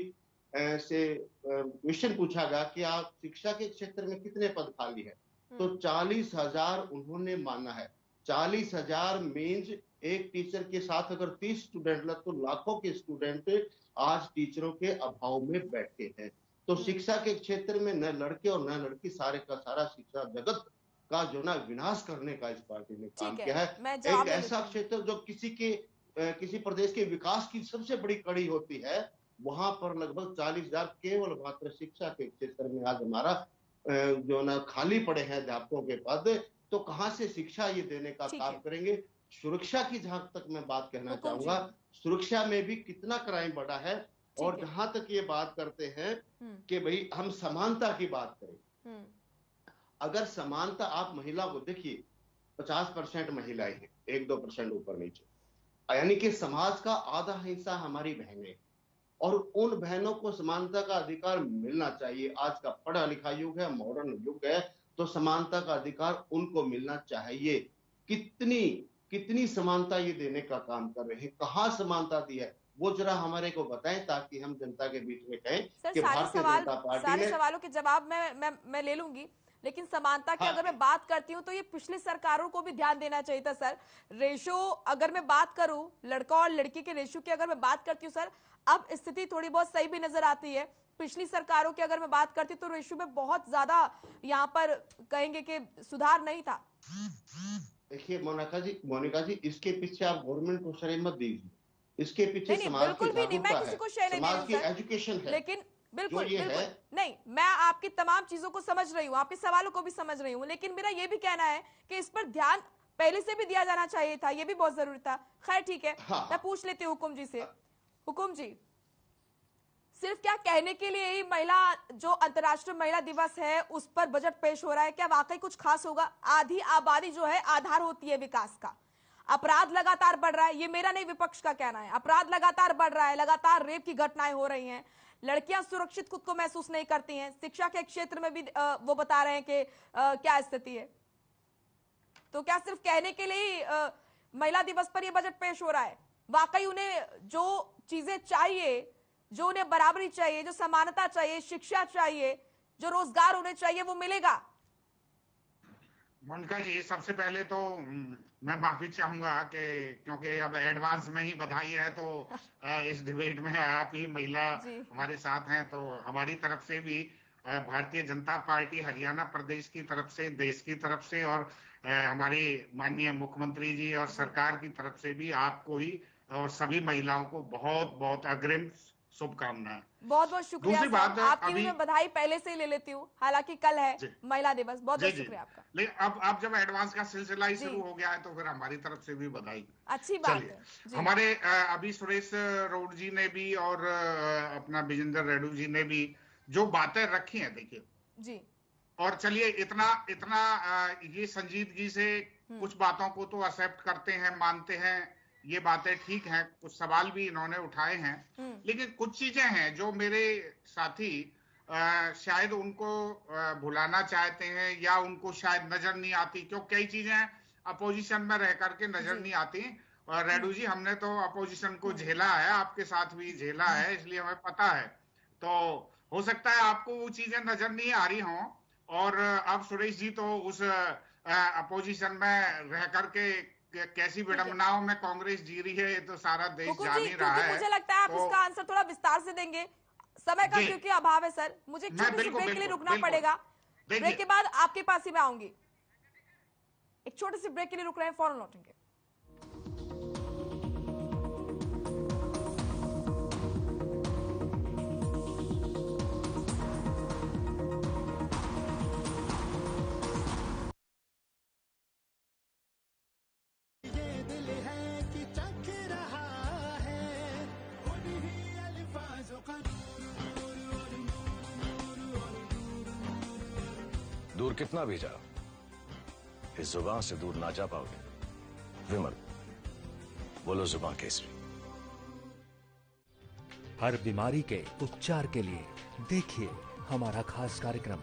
से क्वेश्चन पूछा गया कि आप शिक्षा के क्षेत्र में कितने पद खाली है, तो 40,000 उन्होंने माना है। 40,000 मीन्स एक टीचर के साथ अगर 30 स्टूडेंट लग तो लाखों के स्टूडेंट आज टीचरों के अभाव में बैठे हैं। तो शिक्षा के क्षेत्र में न लड़के और न लड़की, सारे का सारा शिक्षा जगत का जो ना विनाश करने का इस पार्टी ने काम किया है। एक ऐसा क्षेत्र जो किसी प्रदेश के विकास की सबसे बड़ी कड़ी होती है, वहां पर लगभग 40,000 केवल मात्र शिक्षा के क्षेत्र में आज हमारा जो ना खाली पड़े हैं अध्यापकों के पद। तो कहां से शिक्षा ये देने का काम करेंगे। सुरक्षा की जहां तक मैं बात कहना चाहूंगा, सुरक्षा में भी कितना क्राइम बढ़ा है। और जहां तक ये बात करते हैं कि भाई हम समानता की बात करें, अगर समानता आप महिला को देखिए, 50% महिलाएं हैं, 1-2% ऊपर नीचे, यानी कि समाज का आधा हिस्सा हमारी बहनें, और उन बहनों को समानता का अधिकार मिलना चाहिए। आज का पढ़ा लिखा युग है, मॉडर्न युग है, तो समानता का अधिकार उनको मिलना चाहिए। कितनी समानता ये देने का काम कर रहे हैं, कहां समानता दी है, वो जरा हमारे को बताएं, ताकि हम जनता के बीच में कहें कि भारतीय जनता पार्टी ने। सारे सवालों के जवाब मैं ले लूंगी, लेकिन समानता की अगर मैं बात करती हूँ तो ये पिछली सरकारों को भी ध्यान देना चाहिए था सर। रेशो अगर मैं बात करूं, लड़का और लड़की के रेशो की अगर मैं बात करती हूँ सर, अब स्थिति थोड़ी बहुत सही भी नजर आती है। पिछली सरकारों की अगर मैं बात करती तो रेशो में बहुत ज्यादा यहाँ पर कहेंगे कि सुधार नहीं था। देखिए मोनिका जी, इसके पीछे आप गवर्नमेंट को श्रेय मत दीजिए, इसके पीछे समाज की जागरूकता है, समाज की एजुकेशन है। लेकिन बिल्कुल नहीं, मैं आपकी तमाम चीजों को समझ रही हूँ, आपके सवालों को भी समझ रही हूँ, लेकिन मेरा ये भी कहना है कि इस पर ध्यान पहले से भी दिया जाना चाहिए था, ये भी बहुत जरूरी था। खैर ठीक है, मैं पूछ लेती हूँ हुकुम जी से। हुकुम जी, सिर्फ क्या कहने के लिए ही महिला जो अंतर्राष्ट्रीय महिला दिवस है उस पर बजट पेश हो रहा है, क्या वाकई कुछ खास होगा? आधी आबादी जो है आधार होती है विकास का। अपराध लगातार बढ़ रहा है, ये मेरा नहीं विपक्ष का कहना है, अपराध लगातार बढ़ रहा है, लगातार रेप की घटनाएं हो रही हैं, लड़कियां सुरक्षित खुद को महसूस नहीं करती हैं, शिक्षा के क्षेत्र में भी वो बता रहे हैं कि क्या स्थिति है। तो क्या सिर्फ कहने के लिए ही महिला दिवस पर यह बजट पेश हो रहा है? वाकई उन्हें जो चीजें चाहिए, जो उन्हें बराबरी चाहिए, जो समानता चाहिए, शिक्षा चाहिए, जो रोजगार उन्हें चाहिए, वो मिलेगा? मोनिका जी, सबसे पहले तो मैं माफी चाहूंगा कि क्योंकि अब एडवांस में ही बधाई है, तो इस डिबेट में आप ही महिला हमारे साथ हैं, तो हमारी तरफ से भी भारतीय जनता पार्टी हरियाणा प्रदेश की तरफ से, देश की तरफ से और हमारे माननीय मुख्यमंत्री जी और सरकार की तरफ से भी आपको ही और सभी महिलाओं को बहुत बहुत अग्रिम शुभकामनाएं। बहुत बहुत शुक्रिया दूसरी सर, बात आपकी भी मैं बधाई पहले से ही ले लेती हूँ, हालांकि कल है महिला दिवस। बहुत बहुत शुक्रिया आपका। लेकिन अब जब एडवांस का सिलसिला ही शुरू हो गया है तो फिर हमारी तरफ से भी बधाई। अच्छी बात है। हमारे अभी सुरेश रौड़ जी ने भी और अपना विजेंद्र रेड्डी जी ने भी जो बातें रखी हैं, देखिए जी, और चलिए इतना ये संजीदगी से कुछ बातों को तो एक्सेप्ट करते हैं, मानते हैं, ये बातें ठीक हैं, कुछ सवाल भी इन्होंने उठाए हैं, लेकिन कुछ चीजें हैं जो मेरे साथी शायद उनको भुलाना चाहते हैं या उनको शायद नजर नहीं आती, क्योंकि कई चीजें अपोजिशन में रह करके नजर नहीं आती। रेड्डी जी, हमने तो अपोजिशन को झेला है, आपके साथ भी झेला है, इसलिए हमें पता है। तो हो सकता है आपको वो चीजें नजर नहीं आ रही हों, और अब सुरेश जी तो उस अपोजिशन में रह करके कैसी विडंबनाओं में कांग्रेस जी रही है ये तो सारा देश जान ही रहा है। मुझे लगता है आप इसका आंसर थोड़ा विस्तार से देंगे, समय का क्योंकि अभाव है सर, मुझे एक छोटी सी ब्रेक के लिए रुकना पड़ेगा। ब्रेक के बाद आपके पास ही मैं आऊंगी। एक छोटे से ब्रेक के लिए रुक रहे हैं, फौरन लौटेंगे। दूर कितना भी जाओ, इस जुबान से दूर ना जा पाओगे। विमल, बोलो जुबान केसरी। हर बीमारी के उपचार के लिए देखिए हमारा खास कार्यक्रम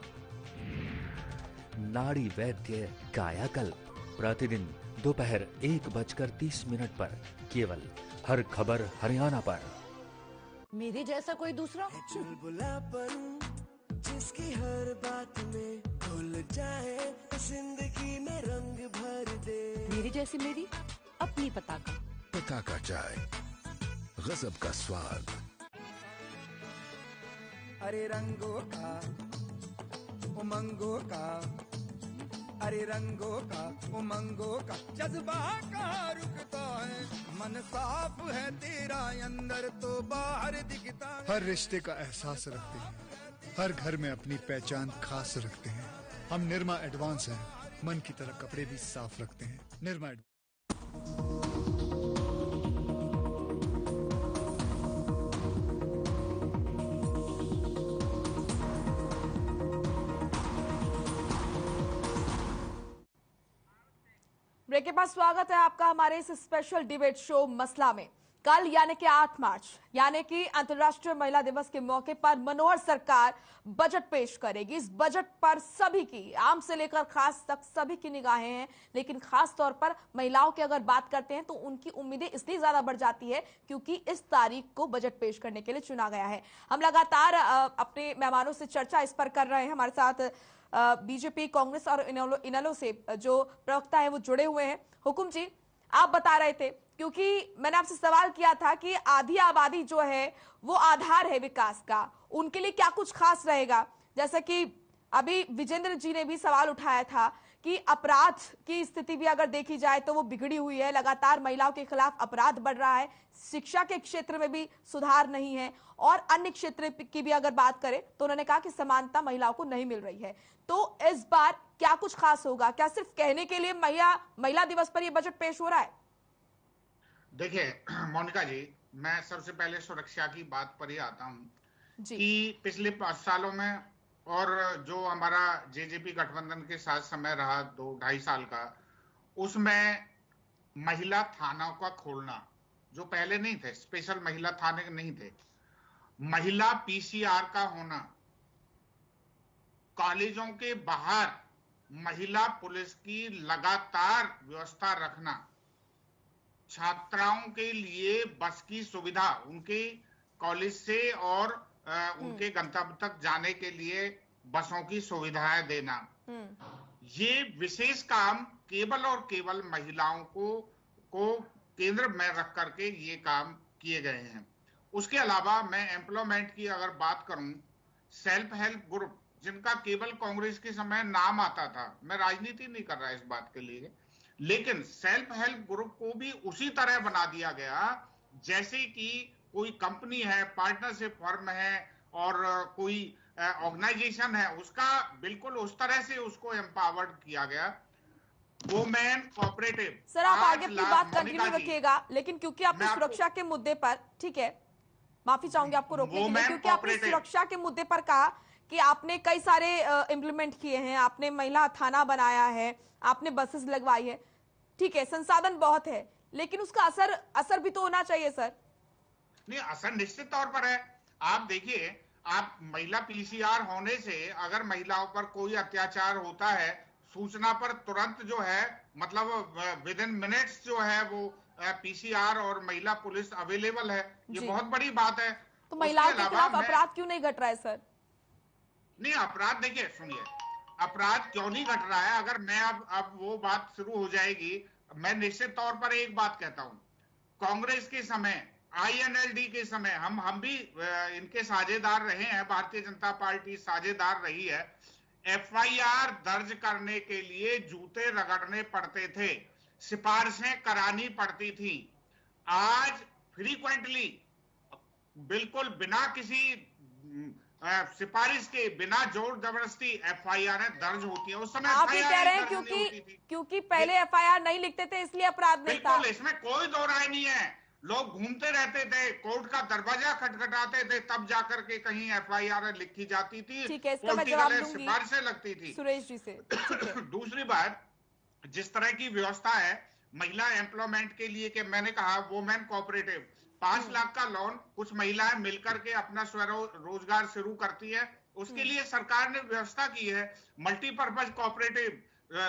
नाड़ी वैद्य कायाकल्प, प्रतिदिन दोपहर 1:30 पर, केवल हर खबर हरियाणा पर। मेरे जैसा कोई दूसरा चुलबुलापन जिसकी हर बात में घुल जाए, जिंदगी में रंग भर दे। मेरी जैसी मेरी अपनी पताका चाय, गजब का स्वाद। अरे रंगों का उमंगों का, अरे रंगों का उमंगों का जज्बा कहाँ रुकता है, मन साफ है तेरा अंदर तो बाहर दिखता है। हर रिश्ते का एहसास रखते हैं, हर घर में अपनी पहचान खास रखते हैं। हम निरमा एडवांस हैं, मन की तरह कपड़े भी साफ रखते हैं। निरमा ब्रेक के बाद स्वागत है आपका हमारे इस स्पेशल डिबेट शो मसला में। कल यानी कि 8 मार्च यानी कि अंतर्राष्ट्रीय महिला दिवस के मौके पर मनोहर सरकार बजट पेश करेगी। इस बजट पर सभी की, आम से लेकर खास तक सभी की निगाहें हैं, लेकिन खास तौर पर महिलाओं की अगर बात करते हैं तो उनकी उम्मीदें इसलिए ज्यादा बढ़ जाती है क्योंकि इस तारीख को बजट पेश करने के लिए चुना गया है। हम लगातार अपने मेहमानों से चर्चा इस पर कर रहे हैं। हमारे साथ बीजेपी, कांग्रेस और इनेलो से जो प्रवक्ता है वो जुड़े हुए हैं। हुकुम जी, आप बता रहे थे, क्योंकि मैंने आपसे सवाल किया था कि आधी आबादी जो है वो आधार है विकास का, उनके लिए क्या कुछ खास रहेगा। जैसे कि अभी विजेंद्र जी ने भी सवाल उठाया था कि अपराध की स्थिति भी अगर देखी जाए तो वो बिगड़ी हुई है, लगातार महिलाओं के खिलाफ अपराध बढ़ रहा है, शिक्षा के क्षेत्र में भी सुधार नहीं है, और अन्य क्षेत्र की भी अगर बात करें तो उन्होंने कहा कि समानता महिलाओं को नहीं मिल रही है। तो इस बार क्या कुछ खास होगा? क्या सिर्फ कहने के लिए महिला दिवस पर यह बजट पेश हो रहा है? देखिए मोनिका जी, मैं सबसे पहले सुरक्षा की बात पर ही आता हूं कि पिछले 5 सालों में और जो हमारा जेजेपी गठबंधन के साथ समय रहा 2-2.5 साल का, उसमें महिला थानों का खोलना, जो पहले नहीं थे, स्पेशल महिला थाने नहीं थे, महिला पीसीआर का होना, कॉलेजों के बाहर महिला पुलिस की लगातार व्यवस्था रखना, छात्राओं के लिए बस की सुविधा उनके कॉलेज से और उनके गंतव्य तक जाने के लिए बसों की सुविधाएं देना, ये विशेष काम केवल और केवल महिलाओं को केंद्र में रख करके ये काम किए गए हैं। उसके अलावा मैं एम्प्लॉयमेंट की अगर बात करूं, सेल्फ हेल्प ग्रुप जिनका केवल कांग्रेस के समय नाम आता था, मैं राजनीति नहीं कर रहा इस बात के लिए, लेकिन सेल्फ हेल्प ग्रुप को भी उसी तरह बना दिया गया जैसे कि कोई कंपनी है, पार्टनरशिप फर्म है और कोई ऑर्गेनाइजेशन है, उसका बिल्कुल उस तरह से उसको एम्पावर्ड किया गया। Women cooperative. सर आप आगे अपनी बात कंटिन्यू रखिएगा, लेकिंग क्योंकि आपने सुरक्षा के मुद्दे पर, ठीक है, माफी चाहूंगी आपको रोकने के लिए, क्योंकि आपने सुरक्षा के मुद्दे पर कहा कि आपने कई सारे इम्प्लीमेंट किए हैं, आपने महिला थाना बनाया है, आपने बसेस लगवाई है, ठीक है, संसाधन बहुत है, लेकिन उसका असर भी तो होना चाहिए सर। नहीं, असर निश्चित तौर पर है। आप देखिए, आप महिला पीसीआर होने से अगर महिलाओं पर कोई अत्याचार होता है, सूचना पर तुरंत जो है, मतलब विद इन मिनट्स जो है वो पीसीआर और महिला पुलिस अवेलेबल है, ये बहुत बड़ी बात है। तो महिलाओं के खिलाफ अपराध क्यों नहीं घट रहा है सर? नहीं, अपराध देखिए, सुनिए, अपराध क्यों नहीं घट रहा है, अगर मैं अब वो बात शुरू हो जाएगी। मैं निश्चित तौर पर एक बात कहता हूं, कांग्रेस के समय, INLD के समय हम भी इनके साझेदार रहे हैं, भारतीय जनता पार्टी साझेदार रही है। FIR दर्ज करने के लिए जूते रगड़ने पड़ते थे, सिफारिशें करानी पड़ती थी। आज फ्रीक्वेंटली, बिल्कुल बिना किसी सिफारिश के, बिना जोर जबरदस्ती FIR दर्ज होती है। उस समय आप ये कह रहे हैं क्योंकि पहले FIR नहीं लिखते थे इसलिए अपराध नहीं था। बिल्कुल, इसमें कोई दो राय नहीं है। लोग घूमते रहते थे, कोर्ट का दरवाजा खटखटाते थे, तब जाकर के कहीं FIR लिखी जाती थी, ठीक है, इसका मैं जवाब दूंगी, सिफारिशें लगती थी सुरेश जी से। दूसरी बात, जिस तरह की व्यवस्था है महिला एम्प्लॉयमेंट के लिए, कि मैंने कहा वुमेन कोऑपरेटिव, 5 लाख का लोन, कुछ महिलाएं मिलकर के अपना स्वरोजगार शुरू करती है, उसके लिए सरकार ने व्यवस्था की है। मल्टीपर्पज कोऑपरेटिव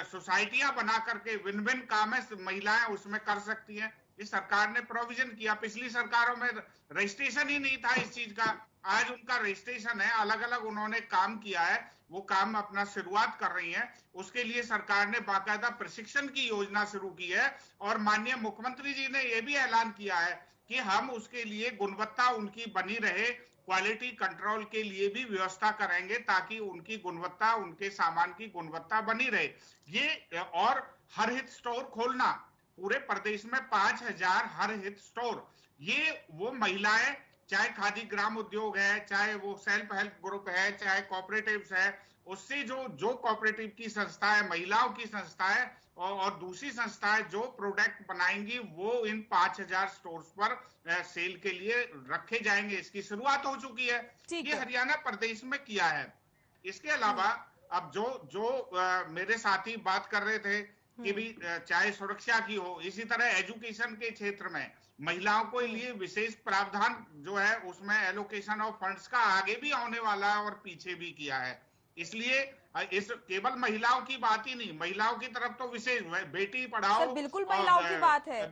सोसाइटियां बना करके विन विन काम है, महिलाएं उसमें कर सकती हैं, इस सरकार ने प्रोविजन किया। पिछली सरकारों में रजिस्ट्रेशन ही नहीं था इस चीज का, आज उनका रजिस्ट्रेशन है, अलग अलग उन्होंने काम किया है, वो काम अपना शुरुआत कर रही हैं। उसके लिए सरकार ने बाकायदा प्रशिक्षण की योजना शुरू की है और माननीय मुख्यमंत्री जी ने यह भी ऐलान किया है कि हम उसके लिए गुणवत्ता उनकी बनी रहे, क्वालिटी कंट्रोल के लिए भी व्यवस्था करेंगे, ताकि उनकी गुणवत्ता, उनके सामान की गुणवत्ता बनी रहे। ये और हर हित स्टोर खोलना, पूरे प्रदेश में 5000 हर हित स्टोर, ये वो महिलाएं, चाहे खादी ग्राम उद्योग है, चाहे वो सेल्फ हेल्प ग्रुप है, चाहे कोऑपरेटिव्स है, उससे जो कोऑपरेटिव की संस्था है, महिलाओं की संस्था है, और दूसरी संस्थाएं जो प्रोडक्ट बनाएंगी वो इन 5000 स्टोर्स पर सेल के लिए रखे जाएंगे। इसकी शुरुआत हो चुकी है, ये हरियाणा प्रदेश में किया है। इसके अलावा अब जो मेरे साथी बात कर रहे थे कि भी चाहे सुरक्षा की हो, इसी तरह एजुकेशन के क्षेत्र में महिलाओं को लिए विशेष प्रावधान जो है, उसमें एलोकेशन ऑफ फंड्स का आगे भी आने वाला है और पीछे भी किया है। इसलिए इस केवल महिलाओं की बात ही नहीं, महिलाओं की तरफ तो विशेष बेटी पढ़ाओ, सर बिल्कुल महिलाओं की बात है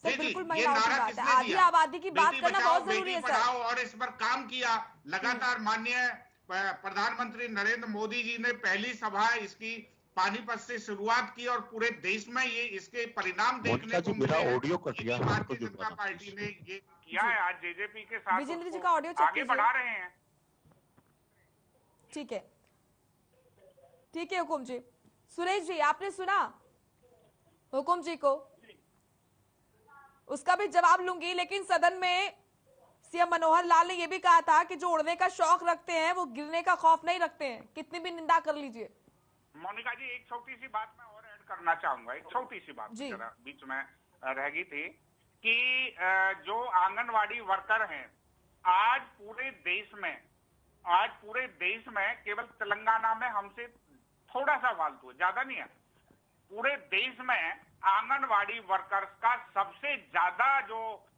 सर, बिल्कुल महिलाओं की बात है, आधी आबादी की बात करना बहुत जरूरी है सर। और इस पर काम किया लगातार। माननीय प्रधानमंत्री नरेंद्र मोदी जी ने पहली सभा इसकी पानीपत से शुरुआत की और पूरे देश में ये इसके परिणाम देखने को मिले। ऑडियो कट गया, भारतीय जनता पार्टी ने ये किया है, आज जेजेपी के साथ विजेंद्र जी का ऑडियो आगे बढ़ा रहे हैं। ठीक है, ठीक है हुकुम जी। सुरेश जी आपने सुना हुकुम जी को, उसका भी जवाब लूंगी, लेकिन सदन में सीएम मनोहर लाल ने यह भी कहा था कि जो उड़ने का शौक रखते हैं वो गिरने का खौफ नहीं रखते हैं, कितनी भी निंदा कर लीजिए। मोनिका जी, एक छोटी सी बात मैं और ऐड करना चाहूंगा, एक छोटी सी बात जरा बीच में रह गई थी कि जो आंगनवाड़ी वर्कर हैं, आज पूरे देश में केवल तेलंगाना में हमसे थोड़ा सा फालतू है, ज्यादा नहीं है, पूरे देश में आंगनवाड़ी वर्कर्स का सबसे ज्यादा जो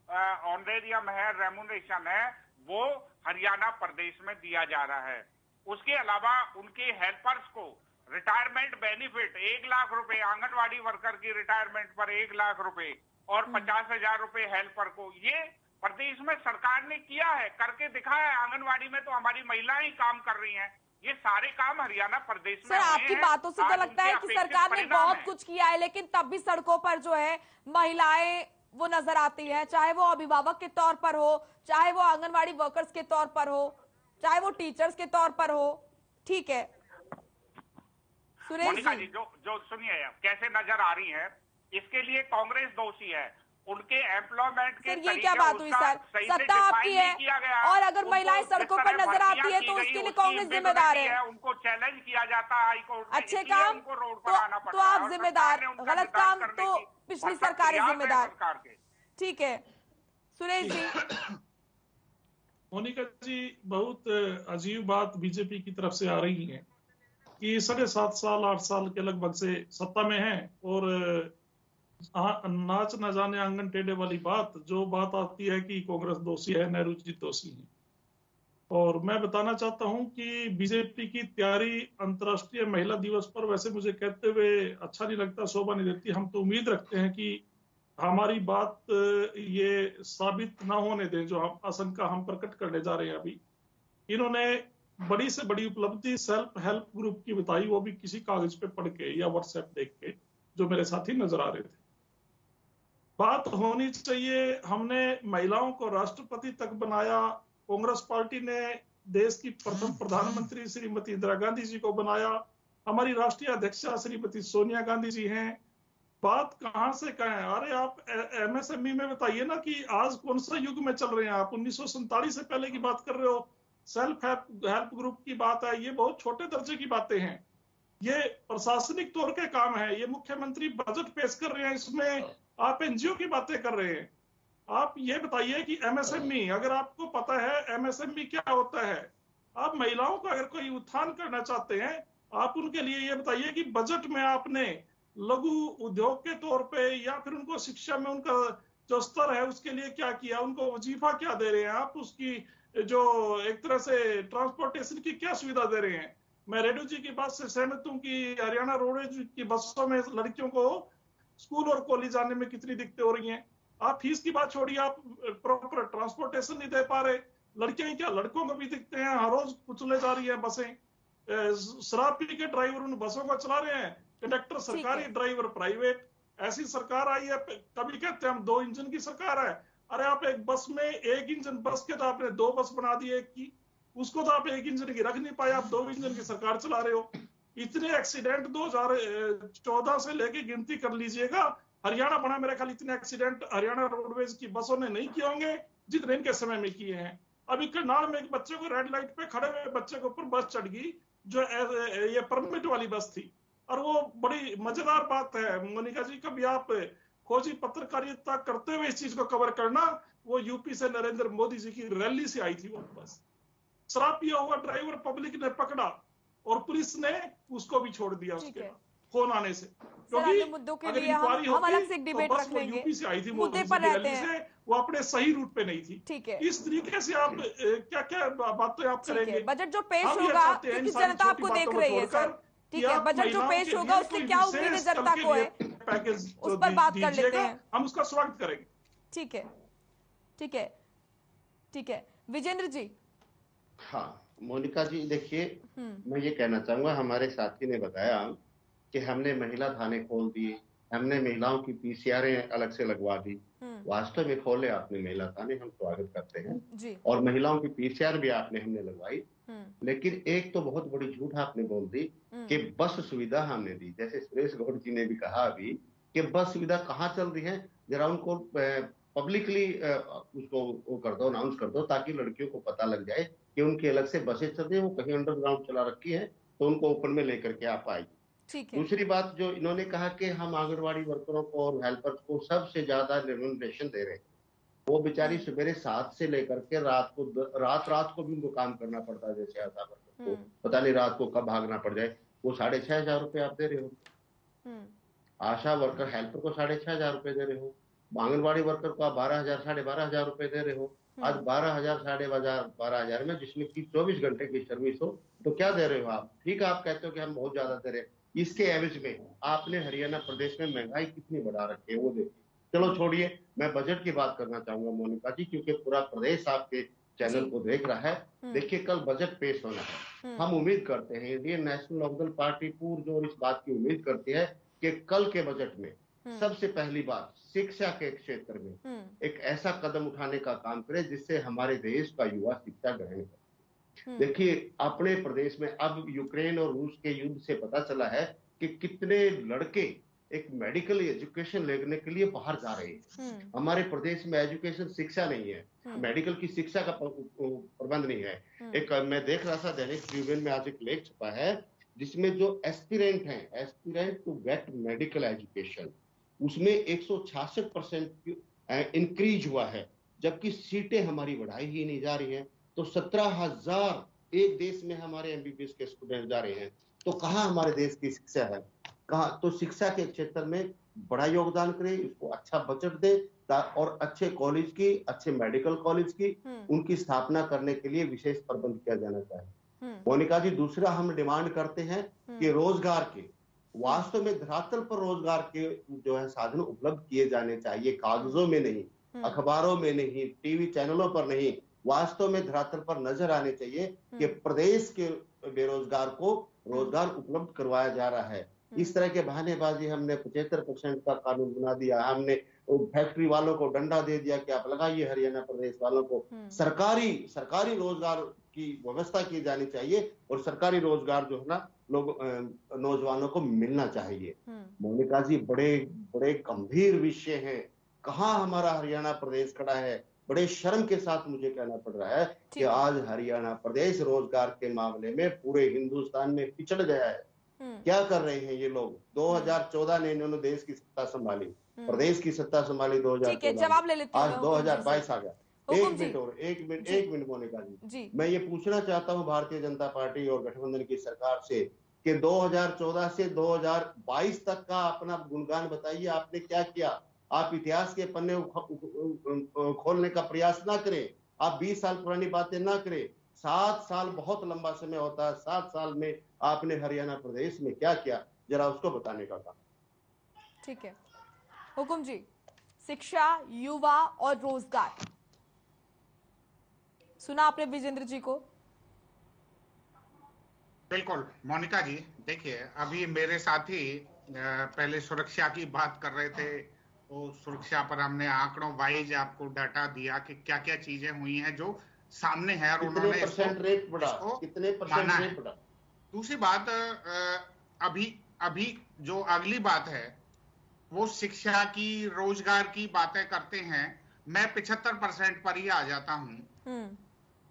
ऑनरेरियम है, रेम्यूनरेशन है, वो हरियाणा प्रदेश में दिया जा रहा है। उसके अलावा उनके हेल्पर्स को रिटायरमेंट बेनिफिट 1 लाख रुपए, आंगनवाड़ी वर्कर की रिटायरमेंट पर 1 लाख रुपए और 50,000 रुपए हेल्पर को, ये प्रदेश में सरकार ने किया है, करके दिखाया है। आंगनवाड़ी में तो हमारी महिलाएं ही काम कर रही हैं, ये सारे काम हरियाणा प्रदेश में। सर आपकी बातों से तो लगता है कि सरकार ने बहुत कुछ किया है, लेकिन तब भी सड़कों पर जो है महिलाएं वो नजर आती है, चाहे वो अभिभावक के तौर पर हो, चाहे वो आंगनवाड़ी वर्कर्स के तौर पर हो, चाहे वो टीचर्स के तौर पर हो। ठीक है सुरेश जी, जो सुनिए कैसे नजर आ रही है, इसके लिए कांग्रेस दोषी है। उनके एम्प्लॉयमेंट के सर ये क्या बात हुई सर? सत्ता आपकी है और अगर महिलाएं सड़कों पर नजर आती है तो उसके लिए कांग्रेस जिम्मेदार है। उनको चैलेंज किया जाता है हाईकोर्ट में, अच्छे काम तो आप जिम्मेदार, गलत काम तो पिछली सरकार है जिम्मेदार। ठीक है सुरेश जी। मोनिका जी, बहुत अजीब बात बीजेपी की तरफ से आ रही है कि 7.5 साल 8 साल के लगभग से सत्ता में है और नाच न जाने आंगन टेढ़े वाली बात, जो बात आती है कि कांग्रेस दोषी है, नेहरू जी दोषी है। और मैं बताना चाहता हूं कि बीजेपी की तैयारी अंतर्राष्ट्रीय महिला दिवस पर वैसे मुझे कहते हुए अच्छा नहीं लगता, शोभा नहीं देती। हम तो उम्मीद रखते हैं कि हमारी बात ये साबित ना होने दें जो हम आशंका हम प्रकट करने जा रहे हैं। अभी इन्होंने बड़ी से बड़ी उपलब्धि सेल्फ हेल्प ग्रुप की बताई, वो भी किसी कागज पे पढ़ के या व्हाट्सएप देख के, जो मेरे साथी नजर आ रहे थे। बात होनी चाहिए, हमने महिलाओं को राष्ट्रपति तक बनाया, कांग्रेस पार्टी ने देश की प्रथम प्रधानमंत्री श्रीमती इंदिरा गांधी जी को बनाया, हमारी राष्ट्रीय अध्यक्षा श्रीमती सोनिया गांधी जी हैं। बात कहां से कहां है? अरे आप एमएसएमई में बताइए ना कि आज कौन सा युग में चल रहे हैं आप? 1947 से पहले की बात कर रहे हो। सेल्फ हेल्प ग्रुप की बात है, ये बहुत छोटे दर्जे की बातें हैं, ये प्रशासनिक तौर के काम है। ये मुख्यमंत्री बजट पेश कर रहे हैं, इसमें आप एनजीओ की बातें कर रहे हैं। आप ये बताइए कि एमएसएमई, अगर आपको पता है एमएसएमई क्या होता है, आप महिलाओं का अगर कोई उत्थान करना चाहते हैं, आप उनके लिए ये बताइए कि बजट में आपने लघु उद्योग के तौर पे या फिर उनको शिक्षा में उनका जो स्तर है उसके लिए क्या किया, उनको वजीफा क्या दे रहे हैं आप, उसकी जो एक तरह से ट्रांसपोर्टेशन की क्या सुविधा दे रहे हैं। मैं रेड्डी जी की बात से सहमत हूं कि हरियाणा रोडवेज की बसों में लड़कियों को स्कूल और कॉलेज जाने में कितनी दिक्कतें हो रही हैं। आप फीस की बात छोड़िए, आप प्रॉपर ट्रांसपोर्टेशन नहीं दे पा रहे। लड़कियां ही क्या, लड़कों को भी दिखते हैं, हर रोज कुचले जा रही है बसें। शराब पी के ड्राइवर उन बसों को चला रहे हैं, कंडक्टर सरकारी, ड्राइवर प्राइवेट। ऐसी सरकार आई है, कभी कहते हैं हम 2 इंजन की सरकार है। अरे आप एक बस में 1 इंजन बस के तो आपने 2 बस बना दी एक की, उसको तो आप 1 इंजन की रख नहीं पाए, आप 2 इंजन की सरकार चला रहे हो। इतने एक्सीडेंट 2014 से लेके गिनती कर लीजिएगा, हरियाणा बना मेरे ख्याल इतने एक्सीडेंट हरियाणा रोडवेज की बसों ने नहीं किए होंगे जितने इनके समय में किए हैं। अभी करनाल में एक बच्चे को रेड लाइट पे खड़े हुए बच्चे के ऊपर बस चढ़ गई, जो ये परमिट वाली बस थी। और वो बड़ी मजेदार बात है मोनिका जी, कभी आप खोजी पत्रकारिता करते हुए इस चीज को कवर करना। वो यूपी से नरेंद्र मोदी जी की रैली से आई थी वो बस, शराब पिया हुआ ड्राइवर पब्लिक ने पकड़ा और पुलिस ने उसको भी छोड़ दिया उसके फोन आने से, क्योंकि मुद्दों के लिए हम अलग से एक डिबेट रख लेंगे। यूपी से आई थी मुद्दे पर रहते हैं, वो अपने सही रूट पे नहीं थी। ठीक है, इस तरीके से आप क्या क्या बातें आप करेंगे? बजट जो पेश होगा, क्योंकि जनता आपको देख रही है सर, ठीक है, बजट जो पेश होगा उससे क्या उम्मीद है जनता को है, पैकेज उस पर बात कर लेते हैं, हम उसका स्वागत करेंगे। ठीक है, ठीक है, ठीक है। विजेंद्र जी। हाँ मोनिका जी, देखिए मैं ये कहना चाहूंगा, हमारे साथी ने बताया कि हमने महिला थाने खोल दिए, हमने महिलाओं की पीसीआरें अलग से लगवा दी। वास्तव में खोले आपने महिला थाने, हम स्वागत करते हैं जी। और महिलाओं की पीसीआर भी हमने लगवाई। लेकिन एक तो बहुत बड़ी झूठ आपने बोल दी कि बस सुविधा हमने दी। जैसे सुरेश गौड़ जी ने भी कहा अभी कि बस सुविधा कहाँ चल रही है, जरा उनको पब्लिकली उसको वो कर दो, अनाउंस कर दो, ताकि लड़कियों को पता लग जाए कि उनकी अलग से बसें चल रही है, वो कहीं अंडरग्राउंड चला रखी है, तो उनको ओपन में लेकर के आप आएगी। दूसरी बात जो इन्होंने कहा कि हम आंगनबाड़ी वर्करों को और हेल्पर्स को सबसे ज्यादा रेम्यूनरेशन दे रहे हैं, वो बेचारी सवेरे 7 से लेकर के रात को भी उनको काम करना पड़ता है। जैसे आशा वर्कर को पता नहीं रात को कब भागना पड़ जाए, वो 6,500 रुपए आप दे रहे हो। आशा वर्कर हेल्पर को 6,500 रुपए दे रहे हो, आंगनबाड़ी वर्कर को आप 12,000 12,500 रुपए दे रहे हो। आज 12,000 12,500 में जिसमें की 24 घंटे की सर्विस हो, तो क्या दे रहे हो आप? ठीक है, आप कहते हो कि हम बहुत ज्यादा दे रहे हैं, इसके एवज में आपने हरियाणा प्रदेश में महंगाई कितनी बढ़ा रखी है वो देखिए। चलो छोड़िए, मैं बजट की बात करना चाहूंगा मोनिका जी, क्योंकि पूरा प्रदेश आपके चैनल को देख रहा है। देखिए कल बजट पेश होना है, हम उम्मीद करते हैं, इंडियन नेशनल लोकदल पार्टी पुरजोर इस बात की उम्मीद करती है कि कल के बजट में सबसे पहली बात शिक्षा के क्षेत्र में एक ऐसा कदम उठाने का काम करे जिससे हमारे देश का युवा शिक्षा ग्रहण करे। देखिए अपने प्रदेश में अब यूक्रेन और रूस के युद्ध से पता चला है कि कितने लड़के एक मेडिकल एजुकेशन लेने के लिए बाहर जा रहे हैं। हमारे प्रदेश में एजुकेशन शिक्षा नहीं है, मेडिकल की शिक्षा का प्रबंध नहीं है। एक मैं देख रहा था दैनिक ट्रिब्यून में आज एक लेख छपा है जिसमें जो एस्पिरेंट हैं, aspirant to get medical education, उसमें 166% इंक्रीज हुआ है, जबकि सीटें हमारी बढ़ाई ही नहीं जा रही हैं। तो 17,000 एक देश में हमारे एमबीबीएस के स्टूडेंट जा रहे हैं। तो कहाँ हमारे देश की शिक्षा है, कहाँ? तो शिक्षा के क्षेत्र में बड़ा योगदान करें, इसको अच्छा बजट दे और अच्छे कॉलेज की, अच्छे मेडिकल कॉलेज की उनकी स्थापना करने के लिए विशेष प्रबंध किया जाना चाहिए। मोनिका जी, दूसरा हम डिमांड करते हैं कि रोजगार के, वास्तव में धरातल पर रोजगार के जो है साधन उपलब्ध किए जाने चाहिए, कागजों में नहीं, अखबारों में नहीं, टीवी चैनलों पर नहीं, वास्तव में धरातल पर नजर आने चाहिए कि प्रदेश के बेरोजगार को रोजगार उपलब्ध करवाया जा रहा है। इस तरह के बहानेबाजी, हमने 75% का कानून बना दिया, हमने फैक्ट्री वालों को डंडा दे दिया कि आप लगाइए, हरियाणा प्रदेश वालों को सरकारी रोजगार की व्यवस्था की जानी चाहिए और सरकारी रोजगार जो है ना लोग नौजवानों को मिलना चाहिए। मोनिका जी, बड़े बड़े गंभीर विषय हैं, कहाँ हमारा हरियाणा प्रदेश खड़ा है। बड़े शर्म के साथ मुझे कहना पड़ रहा है कि आज हरियाणा प्रदेश रोजगार के मामले में पूरे हिंदुस्तान में पिछड़ गया है। क्या कर रहे हैं ये लोग? 2014 में इन्होंने देश की सत्ता संभाली, प्रदेश की सत्ता संभाली 2014। जवाब ले लेते हैं। आज 2022 आ गया। एक मिनट मोनिका जी, मैं ये पूछना चाहता हूँ भारतीय जनता पार्टी और गठबंधन की सरकार से कि 2014 से 2022 तक का अपना गुणगान बताइए, आपने क्या किया। आप इतिहास के पन्ने खोलने का प्रयास ना करें, आप 20 साल पुरानी बातें ना करें। 7 साल बहुत लंबा समय होता है, 7 साल में आपने हरियाणा प्रदेश में क्या किया, जरा उसको बताने का काम। ठीक है हुकुम जी, शिक्षा, युवा और रोजगार, सुना आपने विजेंद्र जी को? बिल्कुल मोनिका जी, देखिए अभी मेरे साथी पहले सुरक्षा की बात कर रहे थे, वो सुरक्षा पर हमने आंकड़ों वाइज आपको डाटा दिया कि क्या क्या चीजें हुई हैं जो सामने है और उन्होंने कितने परसेंट रेट बढ़ा। दूसरी बात, अभी जो अगली बात है वो शिक्षा की, रोजगार की बातें करते हैं। मैं 75% पर ही आ जाता हूं।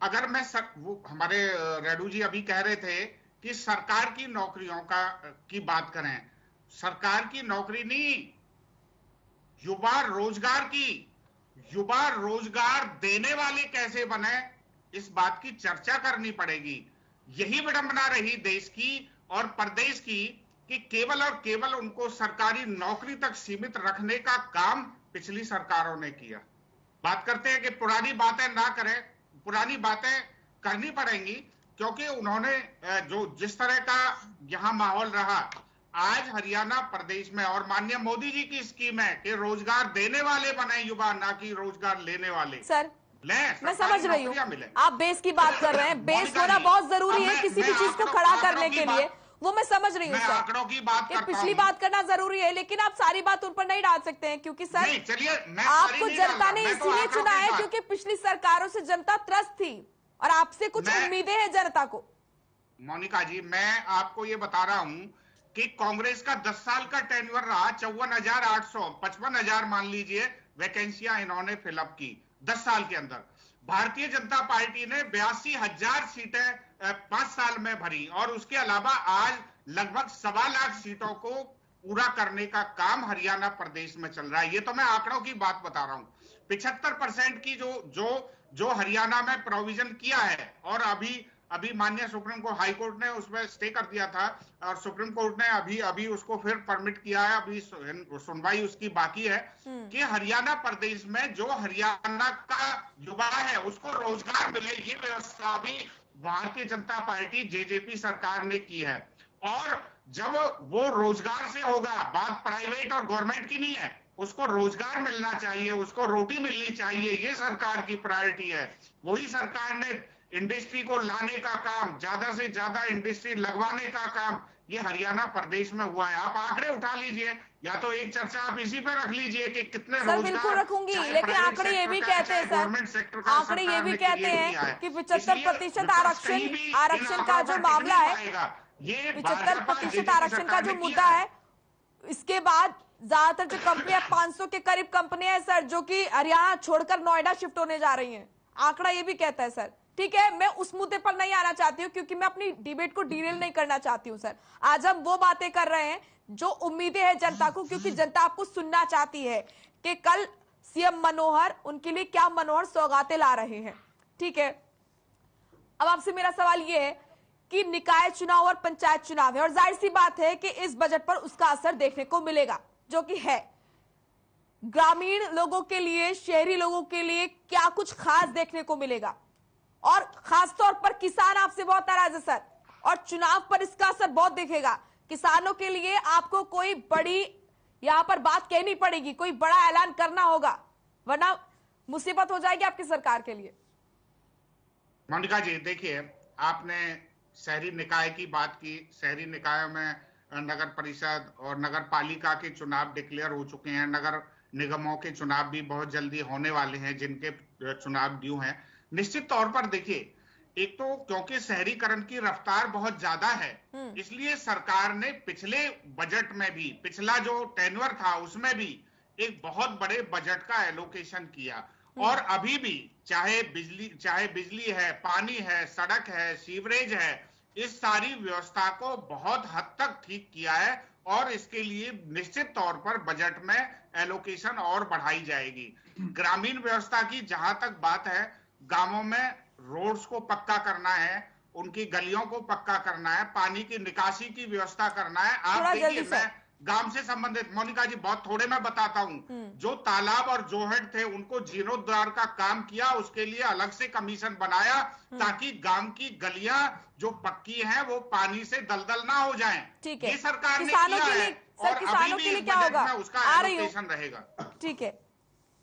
अगर मैं वो हमारे रेडू जी अभी कह रहे थे कि सरकार की नौकरियों की बात करें, सरकार की नौकरी नहीं, युवा रोजगार की, युवा रोजगार देने वाले कैसे बने, इस बात की चर्चा करनी पड़ेगी। यही विडंबना रही देश की और प्रदेश की कि केवल और केवल उनको सरकारी नौकरी तक सीमित रखने का काम पिछली सरकारों ने किया। बात करते हैं कि पुरानी बातें ना करें, पुरानी बातें करनी पड़ेंगी, क्योंकि उन्होंने जिस तरह का यहां माहौल रहा, आज हरियाणा प्रदेश में और माननीय मोदी जी की स्कीम है कि रोजगार देने वाले बने युवा, ना कि रोजगार लेने वाले। सर मैं समझ रही हूँ, आप बेस की बात कर रहे हैं, बेस होना बहुत जरूरी है किसी भी चीज को खड़ा करने के लिए, वो मैं समझ रही हूँ सर, आंकड़ों की बात कि पिछली बात करना जरूरी है, लेकिन आप सारी बात उन पर नहीं डाल सकते हैं, क्योंकि सर आपको जनता ने इसलिए चुना है क्योंकि पिछली सरकारों से जनता त्रस्त थी और आपसे कुछ उम्मीदें हैं जनता को। मोनिका जी, मैं आपको ये बता रहा हूँ कि कांग्रेस का 10 साल का टेन्योर रहा, 54,800, 55,000 मान लीजिए वैकेंसियां इन्होंने फिलअप की 10 साल के अंदर। भारतीय जनता पार्टी ने 82,000 सीटें 5 साल में भरी और उसके अलावा आज लगभग 1.25 लाख सीटों को पूरा करने का काम हरियाणा प्रदेश में चल रहा है। ये तो मैं आंकड़ों की बात बता रहा हूं। 75% की जो हरियाणा में प्रोविजन किया है, और अभी माननीय सुप्रीम कोर्ट, हाई कोर्ट ने उसमें स्टे कर दिया था और सुप्रीम कोर्ट ने अभी उसको फिर परमिट किया है, अभी सुनवाई उसकी बाकी है कि हरियाणा प्रदेश में जो हरियाणा का युवा है उसको रोजगार मिले, ये व्यवस्था भी भारतीय जनता पार्टी जेजेपी सरकार ने की है। और जब वो रोजगार से होगा, बात प्राइवेट और गवर्नमेंट की नहीं है, उसको रोजगार मिलना चाहिए, उसको रोटी मिलनी चाहिए, ये सरकार की प्रायोरिटी है। वही सरकार ने इंडस्ट्री को लाने का काम, ज्यादा से ज्यादा इंडस्ट्री लगवाने का काम ये हरियाणा प्रदेश में हुआ है। आप आंकड़े उठा लीजिए, या तो एक चर्चा आप इसी पे रख लीजिए कि कितने रोजगार। बिल्कुल रखूंगी, लेकिन आंकड़े ये भी कहते हैं सर, आंकड़े ये भी कहते हैं कि 75% आरक्षण का जो मामला है, 75% आरक्षण का जो मुद्दा है, इसके बाद ज्यादातर जो कंपनियां 500 के करीब कंपनियां हैं सर, जो कि हरियाणा छोड़कर नोएडा शिफ्ट होने जा रही हैं। आंकड़ा ये भी कहता है सर। ठीक है, मैं उस मुद्दे पर नहीं आना चाहती हूँ क्योंकि मैं अपनी डिबेट को डीरेल नहीं करना चाहती हूँ सर। आज हम वो बातें कर रहे हैं जो उम्मीदें हैं जनता को, क्योंकि जनता आपको सुनना चाहती है कि कल सीएम मनोहर उनके लिए क्या मनोहर सौगातें ला रहे हैं। ठीक है, अब आपसे मेरा सवाल ये है कि निकाय चुनाव और पंचायत चुनाव है और जाहिर सी बात है कि इस बजट पर उसका असर देखने को मिलेगा, जो कि है। ग्रामीण लोगों के लिए, शहरी लोगों के लिए क्या कुछ खास देखने को मिलेगा? और खासतौर पर किसान आपसे बहुत नाराज है सर, और चुनाव पर इसका असर बहुत दिखेगा। किसानों के लिए आपको कोई बड़ी यहां पर बात कहनी पड़ेगी, कोई बड़ा ऐलान करना होगा, वरना मुसीबत हो जाएगी आपकी सरकार के लिए। मोनिका जी, देखिए, आपने शहरी निकाय की बात की। शहरी निकायों में नगर परिषद और नगर पालिका के चुनाव डिक्लेयर हो चुके हैं। नगर निगमों के चुनाव भी बहुत जल्दी होने वाले हैं, जिनके चुनाव ड्यू हैं। निश्चित तौर पर देखिए, एक तो क्योंकि शहरीकरण की रफ्तार बहुत ज्यादा है, इसलिए सरकार ने पिछले बजट में भी, पिछला जो टेन्योर था उसमें भी एक बहुत बड़े बजट का एलोकेशन किया। और अभी भी चाहे बिजली है, पानी है, सड़क है, सीवरेज है, इस सारी व्यवस्था को बहुत हद तक ठीक किया है और इसके लिए निश्चित तौर पर बजट में एलोकेशन और बढ़ाई जाएगी। ग्रामीण व्यवस्था की जहां तक बात है, गांवों में रोड्स को पक्का करना है, उनकी गलियों को पक्का करना है, पानी की निकासी की व्यवस्था करना है। आप देखिए, मैं गांव से संबंधित, मोनिका जी बहुत थोड़े मैं बताता हूं, जो तालाब और जोहड़ थे उनको जीर्णोद्धार का काम किया, उसके लिए अलग से कमीशन बनाया ताकि गांव की गलियां जो पक्की हैं वो पानी से दलदल ना हो जाएं। ठीक है, ये सरकार ने किसानों किया के लिए, है सर, और किसानों अभी के भी लिए इस क्या बजट होगा? में उसका आ रही हूं। एलोकेशन रहेगा। ठीक है,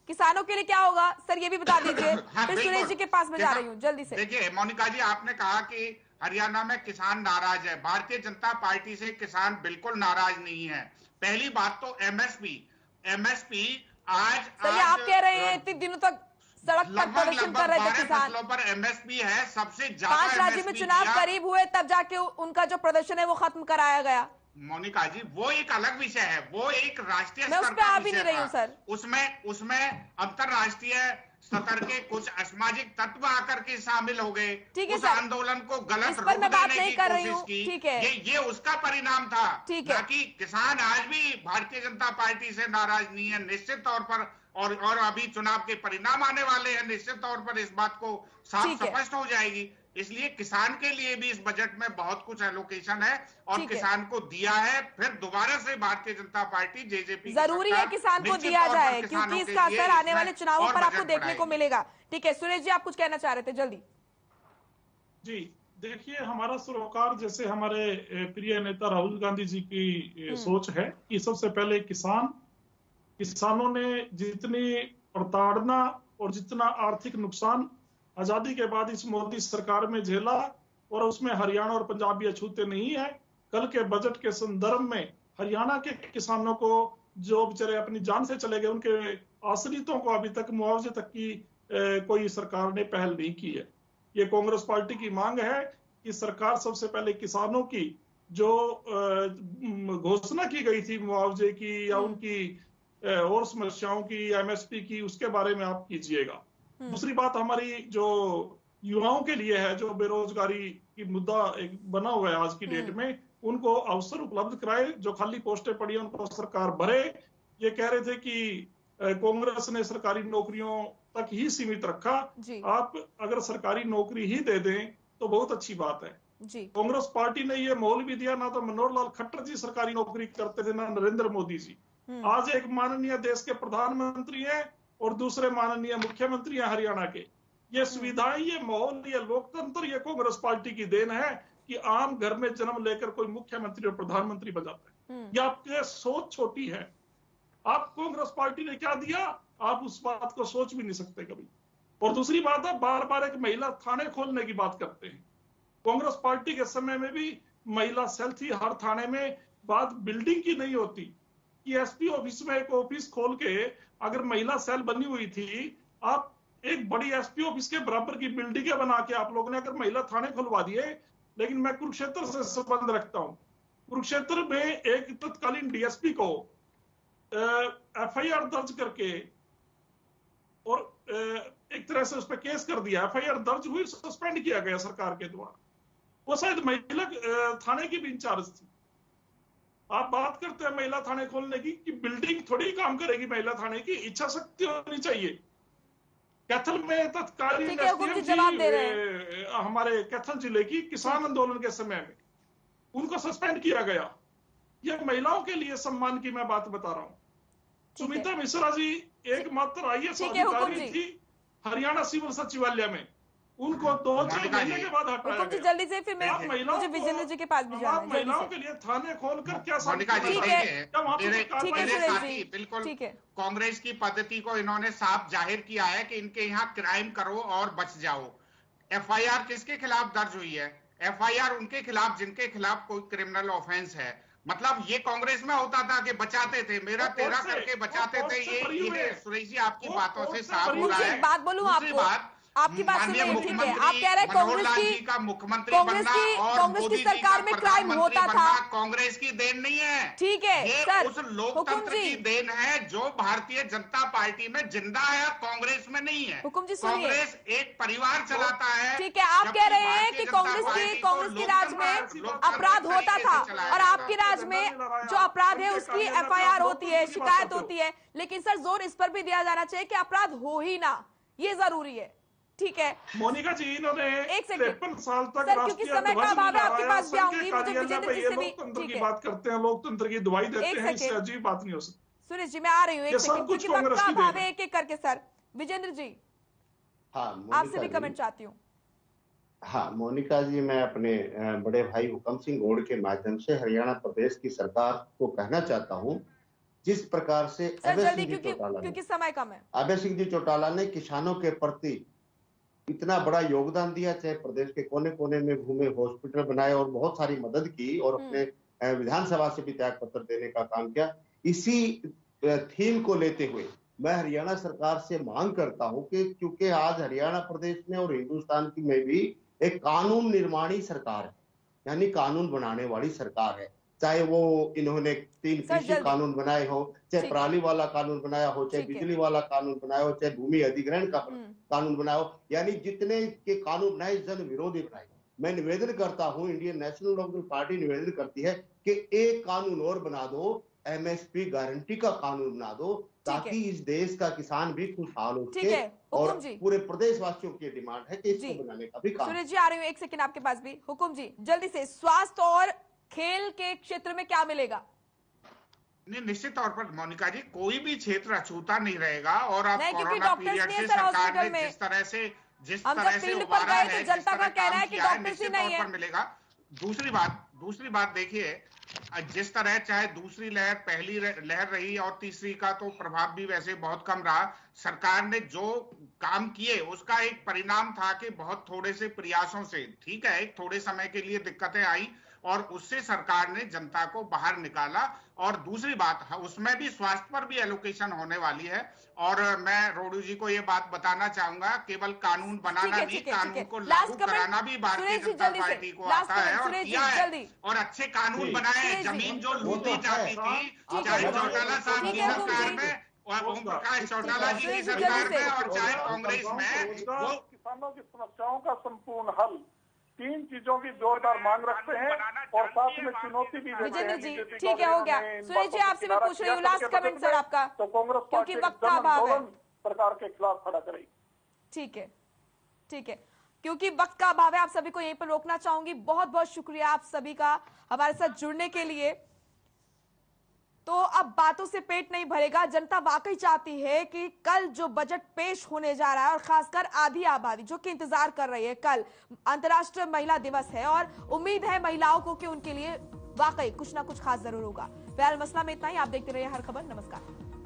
किसानों के लिए क्या होगा सर, ये भी बता दीजिए। हाँ, फिर सुरेश जी के पास में जा रही हूँ जल्दी से। देखिए मोनिका जी, आपने कहा कि हरियाणा में किसान नाराज है। भारतीय जनता पार्टी से किसान बिल्कुल नाराज नहीं है। पहली बात तो एमएसपी आज आप कह रहे हैं इतने दिनों तक सड़क पर प्रदर्शन कर रहे थे किसान, पर एमएसपी है सबसे ज्यादा। 5 राज्य में चुनाव करीब हुए तब जाके उनका जो प्रदर्शन है वो खत्म कराया गया। मोनिका जी, वो एक अलग विषय है, वो एक राष्ट्रीय मैं स्तर उस पर आ भी नहीं रही हूँ सर। उसमें अंतरराष्ट्रीय स्तर के कुछ असामाजिक तत्व आकर के शामिल हो गए, उस आंदोलन को गलत रूप देने की कोशिश की। ये उसका परिणाम था, ताकि किसान आज भी भारतीय जनता पार्टी से नाराज नहीं है। निश्चित तौर पर और अभी चुनाव के परिणाम आने वाले हैं, निश्चित तौर पर इस बात को साफ स्पष्ट हो जाएगी। इसलिए किसान के लिए भी इस बजट में बहुत कुछ एलोकेशन है और किसान को दिया है। फिर दोबारा से भारतीय जनता पार्टी जेजेपी जरूरी है किसान को दिया जाए, क्योंकि इसका असर आने वाले चुनावों पर आपको देखने को मिलेगा। ठीक है, सुरेश जी आप कुछ कहना चाह रहे थे, जल्दी। जी देखिए, हमारा सरोकार, जैसे हमारे प्रिय नेता राहुल गांधी जी की सोच है कि सबसे पहले किसानों ने जितनी प्रताड़ना और जितना आर्थिक नुकसान आजादी के बाद इस मोदी सरकार में झेला, और उसमें हरियाणा और पंजाब भी अछूते नहीं है। कल के बजट के संदर्भ में हरियाणा के किसानों को जो बेचारे अपनी जान से चले गए, उनके आश्रितों को अभी तक मुआवजे तक की कोई सरकार ने पहल नहीं की है। ये कांग्रेस पार्टी की मांग है कि सरकार सबसे पहले किसानों की जो घोषणा की गई थी मुआवजे की या उनकी और समस्याओं की, एमएसपी की, उसके बारे में आप कीजिएगा। दूसरी बात हमारी जो युवाओं के लिए है, जो बेरोजगारी की मुद्दा एक बना हुआ है आज की डेट में, उनको अवसर उपलब्ध कराए। जो खाली पोस्टें पड़ी हैं उनको सरकार भरे। ये कह रहे थे कि कांग्रेस ने सरकारी नौकरियों तक ही सीमित रखा। आप अगर सरकारी नौकरी ही दे दें तो बहुत अच्छी बात है। कांग्रेस पार्टी ने ये माहौल भी दिया, ना तो मनोहर लाल खट्टर जी सरकारी नौकरी करते थे, ना नरेंद्र मोदी जी। आज एक माननीय देश के प्रधानमंत्री हैं और दूसरे माननीय मुख्यमंत्री हैं हरियाणा के। ये सुविधाएं, ये माहौल, ये लोकतंत्र, ये कांग्रेस पार्टी की देन है कि आम घर में जन्म लेकर कोई मुख्यमंत्री और प्रधानमंत्री बन जाता है। ये आपकी सोच छोटी है। आप कांग्रेस पार्टी ने क्या दिया, आप उस बात को सोच भी नहीं सकते कभी। और दूसरी बात है, बार बार एक महिला थाने खोलने की बात करते हैं। कांग्रेस पार्टी के समय में भी महिला सेल थी हर थाने में। बात बिल्डिंग की नहीं होती कि एसपी ऑफिस में एक ऑफिस खोल के अगर महिला सेल बनी हुई थी, आप एक बड़ी एसपी ऑफिस के बराबर की बिल्डिंगें बना के आप लोगों ने अगर महिला थाने खुलवा दिए। लेकिन मैं कुरुक्षेत्र से संबंध रखता हूं, कुरुक्षेत्र में एक तत्कालीन डीएसपी को एफआईआर दर्ज करके और एक तरह से उस पर केस कर दिया। एफआईआर दर्ज हुई, सस्पेंड किया गया सरकार के द्वारा। वो शायद महिला थाने की भी इंचार्ज थी। आप बात करते हैं महिला थाने खोलने की, कि बिल्डिंग थोड़ी काम करेगी महिला थाने की, इच्छा शक्ति होनी चाहिए। कैथल में तत्कालीन हमारे कैथल जिले की किसान आंदोलन के समय में उनको सस्पेंड किया गया। यह महिलाओं के लिए सम्मान की मैं बात बता रहा हूँ। सुमिता मिश्रा जी एकमात्र आईएएस अधिकारी थी हरियाणा सिविल सचिवालय में, उनको 2-4 महीने के बाद हटाया गया। जल्दी से फिर मुझे विजेंद्र जी के पास भी जाना है। महिलाओं के लिए थाने खोलकर क्या बिल्कुल कांग्रेस की पद्धति को इन्होंने साफ जाहिर किया है कि इनके यहाँ क्राइम करो और बच जाओ। एफआईआर किसके खिलाफ दर्ज हुई है? एफआईआर उनके खिलाफ जिनके खिलाफ कोई क्रिमिनल ऑफेंस है। मतलब ये कांग्रेस में होता था कि बचाते थे, मेरा तेरा करके बचाते थे। ये सुरेश जी आपकी बातों से साफ हो रहा है। बात बोलूं आपकी बात सुन रही, ठीक है? आप कह रहे हैं कांग्रेस का मुख्यमंत्री बनना और कांग्रेस की सरकार में क्राइम होता था, कांग्रेस की देन नहीं है। ठीक है, ये सर, उस लोकतंत्र की देन है जो भारतीय जनता पार्टी में जिंदा है, कांग्रेस में नहीं है। हुकुम जी सुनिए, कांग्रेस एक परिवार चलाता है। ठीक है, आप कह रहे हैं कि कांग्रेस की राज में अपराध होता था और आपके राज में जो अपराध है उसकी एफआईआर होती है, शिकायत होती है। लेकिन सर जोर इस पर भी दिया जाना चाहिए कि अपराध हो ही ना, ये जरूरी है। ठीक है मोनिका जी, इन्होंने 53 साल तक सर, क्योंकि समय का अभाव है, आपके पास भी आऊंगी। मुझे विजेंद्र जी से भी लोकतंत्र की बात करते हैं, लोकतंत्र की दवाई देते हैं, इससे अजीब बात नहीं हो सकती। सुरेश जी मैं आ रही हूँ, एक सेकंड, क्योंकि वक्त का अभाव है, एक एक करके। सर विजेंद्र जी, आपसे भी कमेंट चाहती हूँ। हाँ मोनिका जी, मैं अपने बड़े भाई हुकम सिंह गोड़ के माध्यम से हरियाणा प्रदेश की सरकार को कहना चाहता हूँ, जिस प्रकार से अभय सिंह जी चौटाला ने किसानों के प्रति इतना बड़ा योगदान दिया, चाहे प्रदेश के कोने कोने में घूमे, हॉस्पिटल बनाए और बहुत सारी मदद की और अपने विधानसभा से भी त्याग पत्र देने का काम किया। इसी थीम को लेते हुए मैं हरियाणा सरकार से मांग करता हूं कि क्योंकि आज हरियाणा प्रदेश में और हिंदुस्तान की में भी एक कानून निर्माणी सरकार है, यानी कानून बनाने वाली सरकार है। चाहे वो इन्होंने 3 कृषि कानून बनाए हो, चाहे पराली वाला कानून बनाया हो, चाहे बिजली वाला कानून बनाया हो, चाहे भूमि अधिग्रहण का कानून बनाया हो, यानी जितने के कानून बनाए जन विरोधी बनाए। मैं निवेदन करता हूं, इंडियन नेशनल लोकदल पार्टी निवेदन करती है कि एक कानून और बना दो, एमएसपी गारंटी का कानून बना दो, ताकि इस देश का किसान भी खुशहाल हो सके। और पूरे प्रदेशवासियों की डिमांड है कि इसको बनाने का भी काम। सुरेश जी आ रही हूँ, एक सेकंड आपके पास भी। हुकुम जी जल्दी से, स्वास्थ्य और खेल के क्षेत्र में क्या मिलेगा? नहीं, निश्चित तौर पर मोनिका जी, कोई भी क्षेत्र अछूता नहीं रहेगा। और आप कोरोना पीरियड से सरकार ने जिस तरह से उबारा है, जनता का कहना है कि डॉक्टर्स ही नहीं है, मिलेगा। दूसरी बात देखिए, जिस तरह चाहे दूसरी लहर, पहली लहर रही और तीसरी का तो प्रभाव भी वैसे बहुत कम रहा, सरकार ने जो काम किए उसका एक परिणाम था कि बहुत थोड़े से प्रयासों से, ठीक है, एक थोड़े समय के लिए दिक्कतें आई और उससे सरकार ने जनता को बाहर निकाला। और दूसरी बात, उसमें भी स्वास्थ्य पर भी एलोकेशन होने वाली है। और मैं रोडू जी को ये बात बताना चाहूंगा, केवल कानून बनाना नहीं, कानून को लागू कराना भी भारतीय जनता पार्टी को आता है और किया है। और अच्छे कानून बनाए। जमीन जो लूटी जाती थी, चाहे चौटाला साहब की सरकार में और ओम प्रकाश चौटाला जी की सरकार में और चाहे कांग्रेस में, वो किसानों की समस्याओं का संपूर्ण हल, 3 चीजों की जोरदार मांग रखते हैं और साथ में चुनौती भी देते हैं। जी ठीक है, हो गया। सुरेश जी आपसे मैं पूछ रही हूँ, लास्ट कमेंट सर आपका, तो कांग्रेस क्योंकि वक्त का अभाव है, सरकार के खिलाफ खड़ा करेगी। ठीक है, क्योंकि वक्त का अभाव है, आप सभी को यहीं पर रोकना चाहूंगी। बहुत बहुत शुक्रिया आप सभी का हमारे साथ जुड़ने के लिए। तो अब बातों से पेट नहीं भरेगा। जनता वाकई चाहती है कि कल जो बजट पेश होने जा रहा है, और खासकर आधी आबादी जो कि इंतजार कर रही है, कल अंतर्राष्ट्रीय महिला दिवस है और उम्मीद है महिलाओं को कि उनके लिए वाकई कुछ ना कुछ खास जरूर होगा। फिलहाल मसला में इतना ही। आप देखते रहिए हर खबर। नमस्कार।